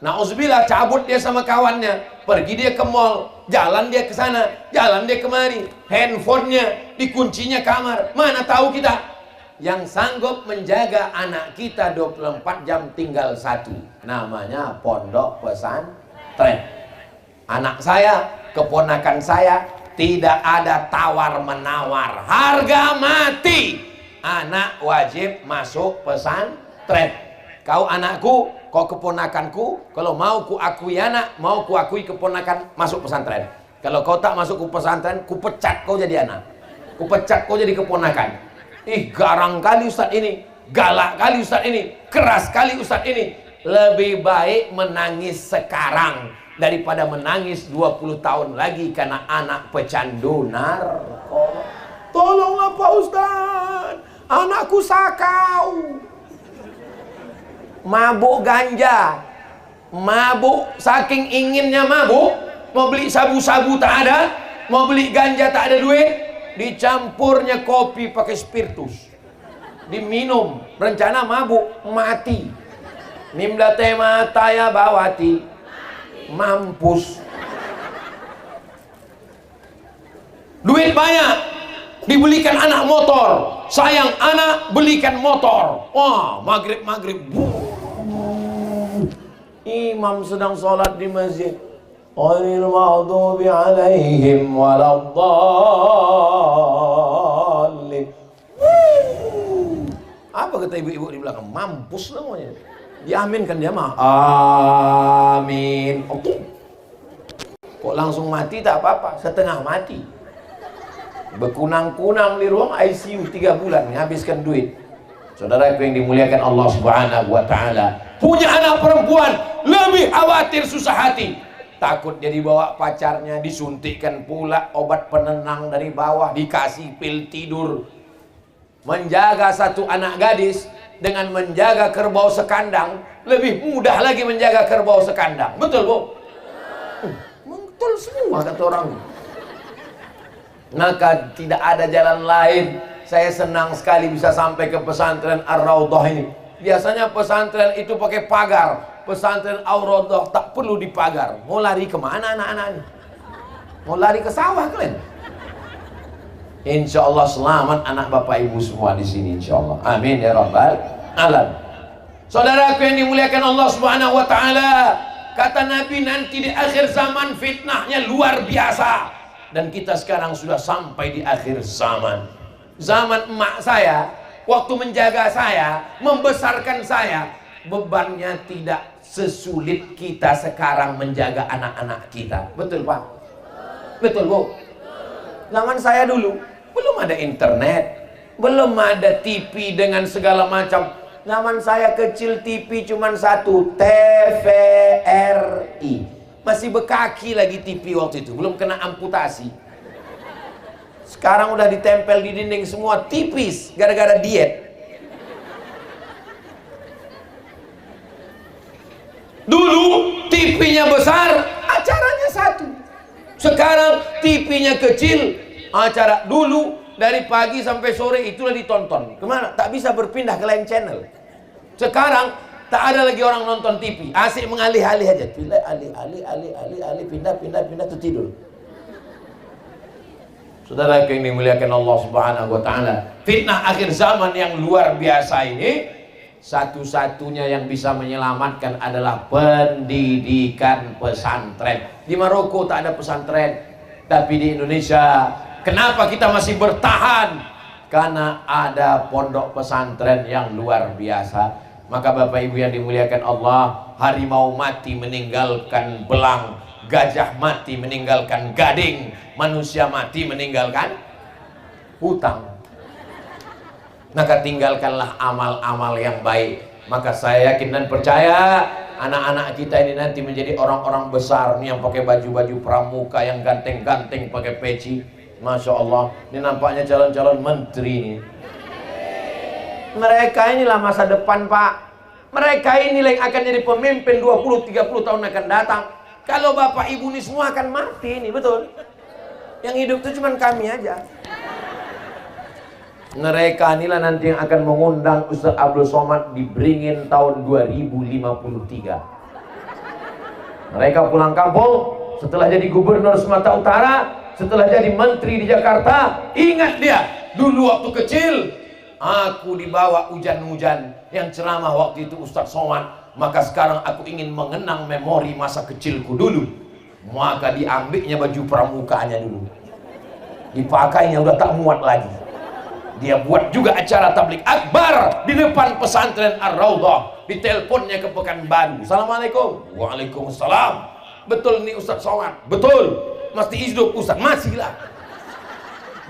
B: na'udzubillah, cabut dia sama kawannya, pergi dia ke mall, jalan dia ke sana, jalan dia kemari, handphonenya dikuncinya kamar. Mana tahu kita. Yang sanggup menjaga anak kita 24 jam tinggal satu, namanya pondok pesantren. Anak saya, keponakan saya, tidak ada tawar menawar, harga mati. Anak wajib masuk pesantren. Kau anakku, kau keponakanku, kalau mau ku akui anak, mau ku akui keponakan, masuk pesantren. Kalau kau tak masuk ke pesantren, ku pecat kau jadi anak, ku pecat kau jadi keponakan. Ih, garang kali ustadz ini, galak kali ustadz ini, keras kali ustadz ini. Lebih baik menangis sekarang daripada menangis 20 tahun lagi karena anak pecandu narkoba. Tolonglah Pak Ustadz, anakku sakau, mabuk ganja, mabuk saking inginnya mabuk, mau beli sabu-sabu tak ada, mau beli ganja tak ada duit, dicampurnya kopi pakai spiritus, diminum, rencana mabuk, mati. Nimda tema taya bawati, mampus. Duit banyak, dibelikan anak motor, sayang anak belikan motor. Wah, maghrib imam sedang sholat di masjid, ghairil maghdubi alaihim waladdallin. Apa kata ibu-ibu di belakang? Mampus namanya. Diaminkan dia mah. Amin. Oke. Kok langsung mati tak apa-apa, setengah mati. Berkunang-kunang di ruang ICU 3 bulan, menghabiskan duit. Saudara yang dimuliakan Allah Subhanahu wa taala, punya anak perempuan lebih khawatir susah hati. takut dia dibawa pacarnya, disuntikkan pula obat penenang dari bawah, dikasih pil tidur. Menjaga satu anak gadis dengan menjaga kerbau sekandang lebih mudah lagi menjaga kerbau sekandang. Betul, Bu? Betul semua kata orang. Maka tidak ada jalan lain. Saya senang sekali bisa sampai ke pesantren Ar-Raudhah ini. Biasanya pesantren itu pakai pagar. Pesantren Ar-Raudhah tak perlu dipagar. Mau lari kemana anak-anak ini? Mau lari ke sawah kalian? Insya Allah selamat anak bapak ibu semua di sini, insya Allah. Amin ya rabbal alamin. Saudaraku yang dimuliakan Allah Subhanahu wa taala, kata Nabi nanti di akhir zaman fitnahnya luar biasa. Dan kita sekarang sudah sampai di akhir zaman. Zaman emak saya, waktu menjaga saya, membesarkan saya, bebannya tidak sesulit kita sekarang menjaga anak-anak kita. Betul, Pak? Betul, Bu? Zaman saya dulu belum ada internet, belum ada TV dengan segala macam. Zaman saya kecil TV cuma satu, TVRI. Masih bekaki lagi TV waktu itu, belum kena amputasi. Sekarang udah ditempel di dinding semua, tipis gara-gara diet. Dulu TV-nya besar, acaranya satu. Sekarang TV-nya kecil, acara dulu dari pagi sampai sore itulah ditonton. Kemana? Tak bisa berpindah ke lain channel. Sekarang tak ada lagi orang nonton TV, asik mengalih-alih aja. Pilih alih, pindah tuh tidur. Saudara yang dimuliakan Allah Subhanahu wa taala, fitnah akhir zaman yang luar biasa ini, satu-satunya yang bisa menyelamatkan adalah pendidikan pesantren. Di Maroko tak ada pesantren, tapi di Indonesia kenapa kita masih bertahan? Karena ada pondok pesantren yang luar biasa. Maka Bapak Ibu yang dimuliakan Allah, harimau mati meninggalkan belang, gajah mati meninggalkan gading, manusia mati meninggalkan hutang. Maka tinggalkanlah amal-amal yang baik. Maka saya yakin dan percaya anak-anak kita ini nanti menjadi orang-orang besar nih, yang pakai baju-baju pramuka, yang ganteng-ganteng pakai peci. Masya Allah, ini nampaknya calon-calon menteri ini. Mereka inilah masa depan, Pak. Mereka inilah yang akan jadi pemimpin 20-30 tahun akan datang. Kalau Bapak Ibu ini semua akan mati ini, betul? Yang hidup itu cuma kami aja. Mereka inilah nanti yang akan mengundang Ustaz Abdul Somad di Beringin tahun 2053. Mereka pulang kampung setelah jadi gubernur Sumatera Utara, setelah jadi menteri di Jakarta. Ingat dia, dulu waktu kecil aku dibawa hujan-hujan yang ceramah waktu itu Ustaz Somad. Maka sekarang aku ingin mengenang memori masa kecilku dulu. Maka diambilnya baju pramukanya dulu, dipakainya udah tak muat lagi. Dia buat juga acara tablik akbar di depan pesantren Ar-Raudhah. Diteleponnya ke Pekanbaru. Assalamualaikum. Waalaikumsalam. Betul nih Ustaz Somad? Betul. Mesti hidup Ustaz? Masih lah.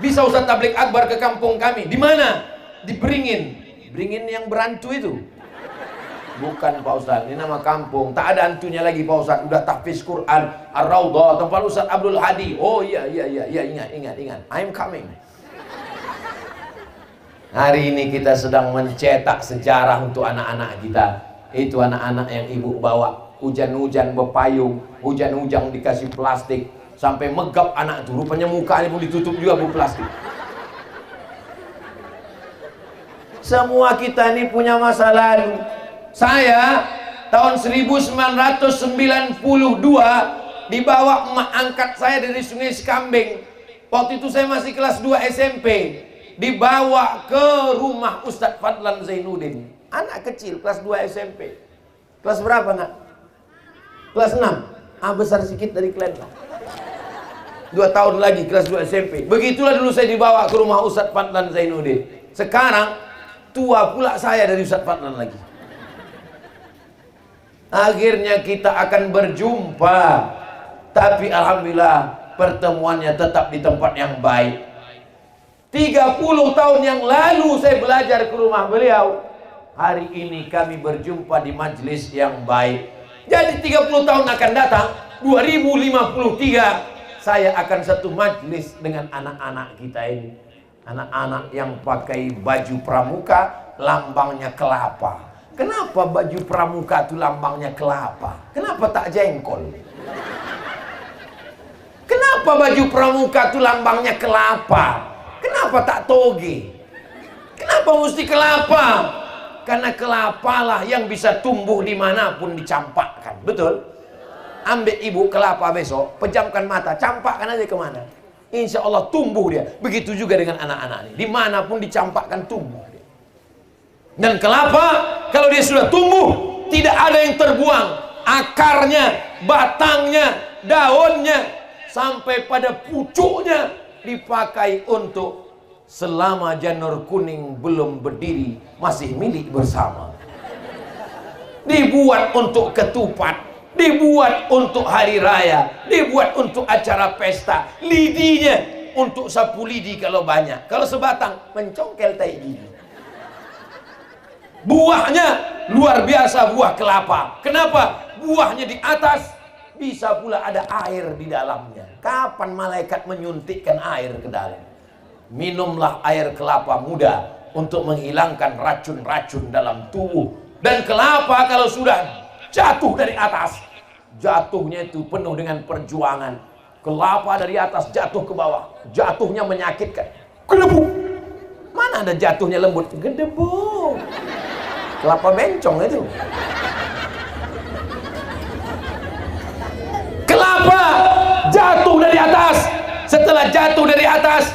B: Bisa Ustaz tablik akbar ke kampung kami? Di mana? Di Beringin. Beringin yang berantu itu? Bukan Pak Ustaz, ini nama kampung. Tak ada hantunya lagi Pak Ustaz. Udah tahfiz Quran. Ar-Raudhah, tempat Ustaz Abdul Hadi. Oh iya, ingat. I'm coming. Hari ini kita sedang mencetak sejarah untuk anak-anak kita. Itu anak-anak yang ibu bawa hujan-hujan berpayung, hujan-hujan dikasih plastik, sampai megap anak itu. Rupanya mukanya pun ditutup juga plastik. Semua kita ini punya masa lalu. Saya tahun 1992 dibawa emak angkat saya dari Sungai Sekambing. Waktu itu saya masih kelas 2 SMP. Dibawa ke rumah Ustadz Fadlan Zainuddin. Anak kecil, kelas 2 SMP. Kelas berapa, nak? Kelas 6. Besar sedikit dari kalian lah. 2 tahun lagi, kelas 2 SMP. Begitulah dulu saya dibawa ke rumah Ustadz Fadlan Zainuddin. Sekarang, tua pula saya dari Ustadz Fadlan lagi. Akhirnya kita akan berjumpa. Tapi Alhamdulillah, pertemuannya tetap di tempat yang baik. 30 tahun yang lalu saya belajar ke rumah beliau. Hari ini kami berjumpa di majelis yang baik. Jadi 30 tahun akan datang, 2053 saya akan satu majlis dengan anak-anak kita ini. Anak-anak yang pakai baju pramuka, lambangnya kelapa. Kenapa baju pramuka itu lambangnya kelapa? Kenapa tak jengkol? Kenapa baju pramuka itu lambangnya kelapa? Kenapa tak toge? Kenapa mesti kelapa? Karena kelapa lah yang bisa tumbuh dimanapun dicampakkan. Betul? Ambil ibu kelapa besok, pejamkan mata, campakkan aja kemana. Insya Allah tumbuh dia. Begitu juga dengan anak-anak ini. Dimanapun dicampakkan tumbuh dia. Dan kelapa, kalau dia sudah tumbuh, tidak ada yang terbuang. Akarnya, batangnya, daunnya, sampai pada pucuknya dipakai untuk selama janur kuning belum berdiri, masih milik bersama. Dibuat untuk ketupat, dibuat untuk hari raya, dibuat untuk acara pesta. Lidinya untuk sapu lidi kalau banyak, kalau sebatang mencongkel tai gigi. Buahnya luar biasa, buah kelapa. Kenapa? Buahnya di atas, bisa pula ada air di dalamnya. Kapan malaikat menyuntikkan air ke dalam? Minumlah air kelapa muda untuk menghilangkan racun-racun dalam tubuh. Dan kelapa kalau sudah jatuh dari atas, jatuhnya itu penuh dengan perjuangan. Kelapa dari atas jatuh ke bawah, jatuhnya menyakitkan. Gedebuk. Mana ada jatuhnya lembut? Gedebuk. Kelapa bencong itu. Kelapa jatuh dari atas. Setelah jatuh dari atas,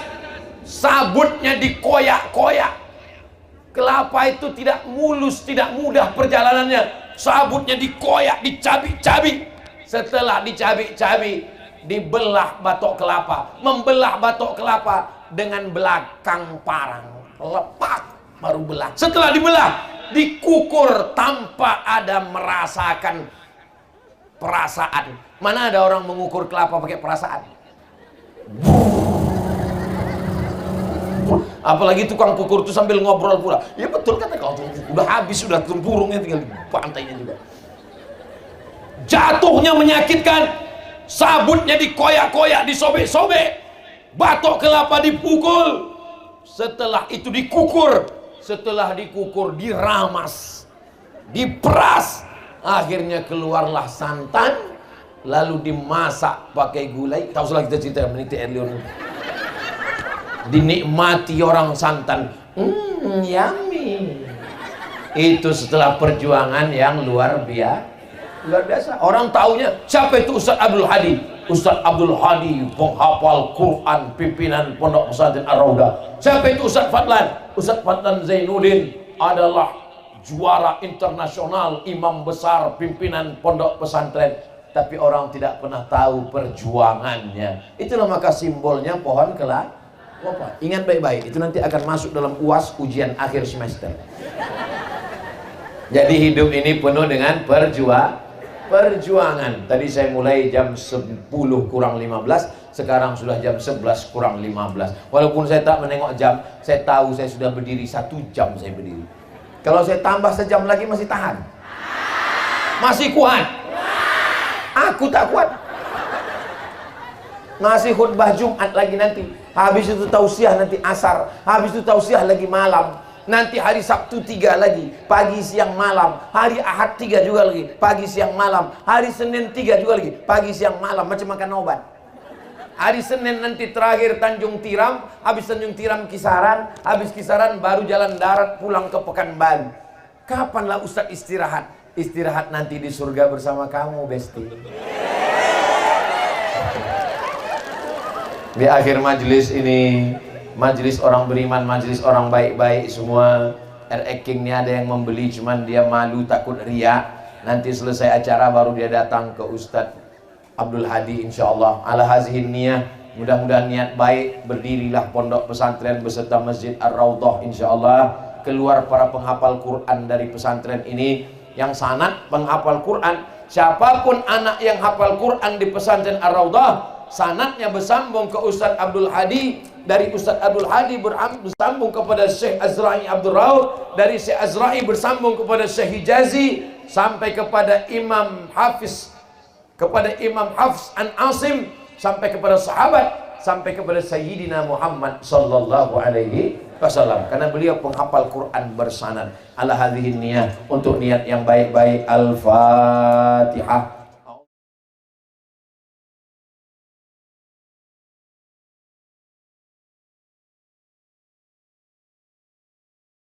B: sabutnya dikoyak-koyak. Kelapa itu tidak mulus, tidak mudah perjalanannya. Sabutnya dikoyak, dicabik-cabik. Setelah dicabik-cabik, dibelah batok kelapa. Membelah batok kelapa dengan belakang parang. Lepak, baru belah. Setelah dibelah, dikukur tanpa ada merasakan perasaan. Mana ada orang mengukur kelapa pakai perasaan? Apalagi tukang kukur itu sambil ngobrol pula. Ya betul kata kau, udah habis, sudah tempurungnya tinggal di pantainya juga. Jatuhnya menyakitkan, sabutnya dikoyak-koyak, disobek-sobek, batok kelapa dipukul. Setelah itu dikukur, setelah dikukur diramas, diperas, akhirnya keluarlah santan, lalu dimasak pakai gulai. Tahu salah kita cerita meniti Erlion. Dinikmati orang santan, yummy. Itu setelah perjuangan yang luar biasa. Orang taunya siapa itu? Ustaz Abdul Hadi. Ustaz Abdul Hadi, penghafal Quran, pimpinan Pondok Pesantren Ar-Raudah. Siapa itu Ustaz Fadlan? Ustaz Fadlan Zainuddin adalah juara internasional, imam besar, pimpinan Pondok Pesantren. Tapi orang tidak pernah tahu perjuangannya. Itulah maka simbolnya pohon kelapa. Ingat baik-baik, itu nanti akan masuk dalam UAS, ujian akhir semester. Jadi hidup ini penuh dengan perjuangan. Tadi saya mulai jam 10 kurang 15, sekarang sudah jam 11 kurang 15. Walaupun saya tak menengok jam, saya tahu saya sudah berdiri 1 jam saya berdiri. Kalau saya tambah sejam lagi masih tahan? Masih kuat? Aku tak kuat. Ngasih khutbah Jumat lagi nanti. Habis itu tausiah nanti asar. Habis itu tausiah lagi malam. Nanti hari Sabtu 3 lagi, pagi siang malam. Hari Ahad 3 juga lagi, pagi siang malam. Hari Senin 3 juga lagi, pagi siang malam. Macam makan obat. Hari Senin nanti terakhir Tanjung Tiram. Habis Tanjung Tiram Kisaran. Habis Kisaran baru jalan darat pulang ke Pekanbaru. Kapanlah Ustaz istirahat? Istirahat nanti di surga bersama kamu, Besti. Di akhir majelis ini, majelis orang beriman, majelis orang baik-baik semua. RX King ini ada yang membeli, cuman dia malu takut riak. Nanti selesai acara baru dia datang ke Ustadz Abdul Hadi insyaallah. Ala hazihin niyah, mudah-mudahan niat baik. Berdirilah pondok pesantren beserta Masjid Ar-Raudhah insyaallah. Keluar para penghafal Quran dari pesantren ini yang sanad penghafal Quran. Siapapun anak yang hafal Quran di pesantren Ar-Raudhah, sanadnya bersambung ke Ustadz Abdul Hadi, dari Ustadz Abdul Hadi bersambung kepada Syekh Azra'i Abdul Raud, dari Syekh Azra'i bersambung kepada Syekh Hijazi, sampai kepada Imam Hafiz kepada Imam Hafs an Asim, sampai kepada sahabat, sampai kepada Sayyidina Muhammad sallallahu alaihi wasallam, karena beliau penghafal Quran bersanad. Ala hadhihi niyah, untuk niat yang baik-baik. Al-Fatihah.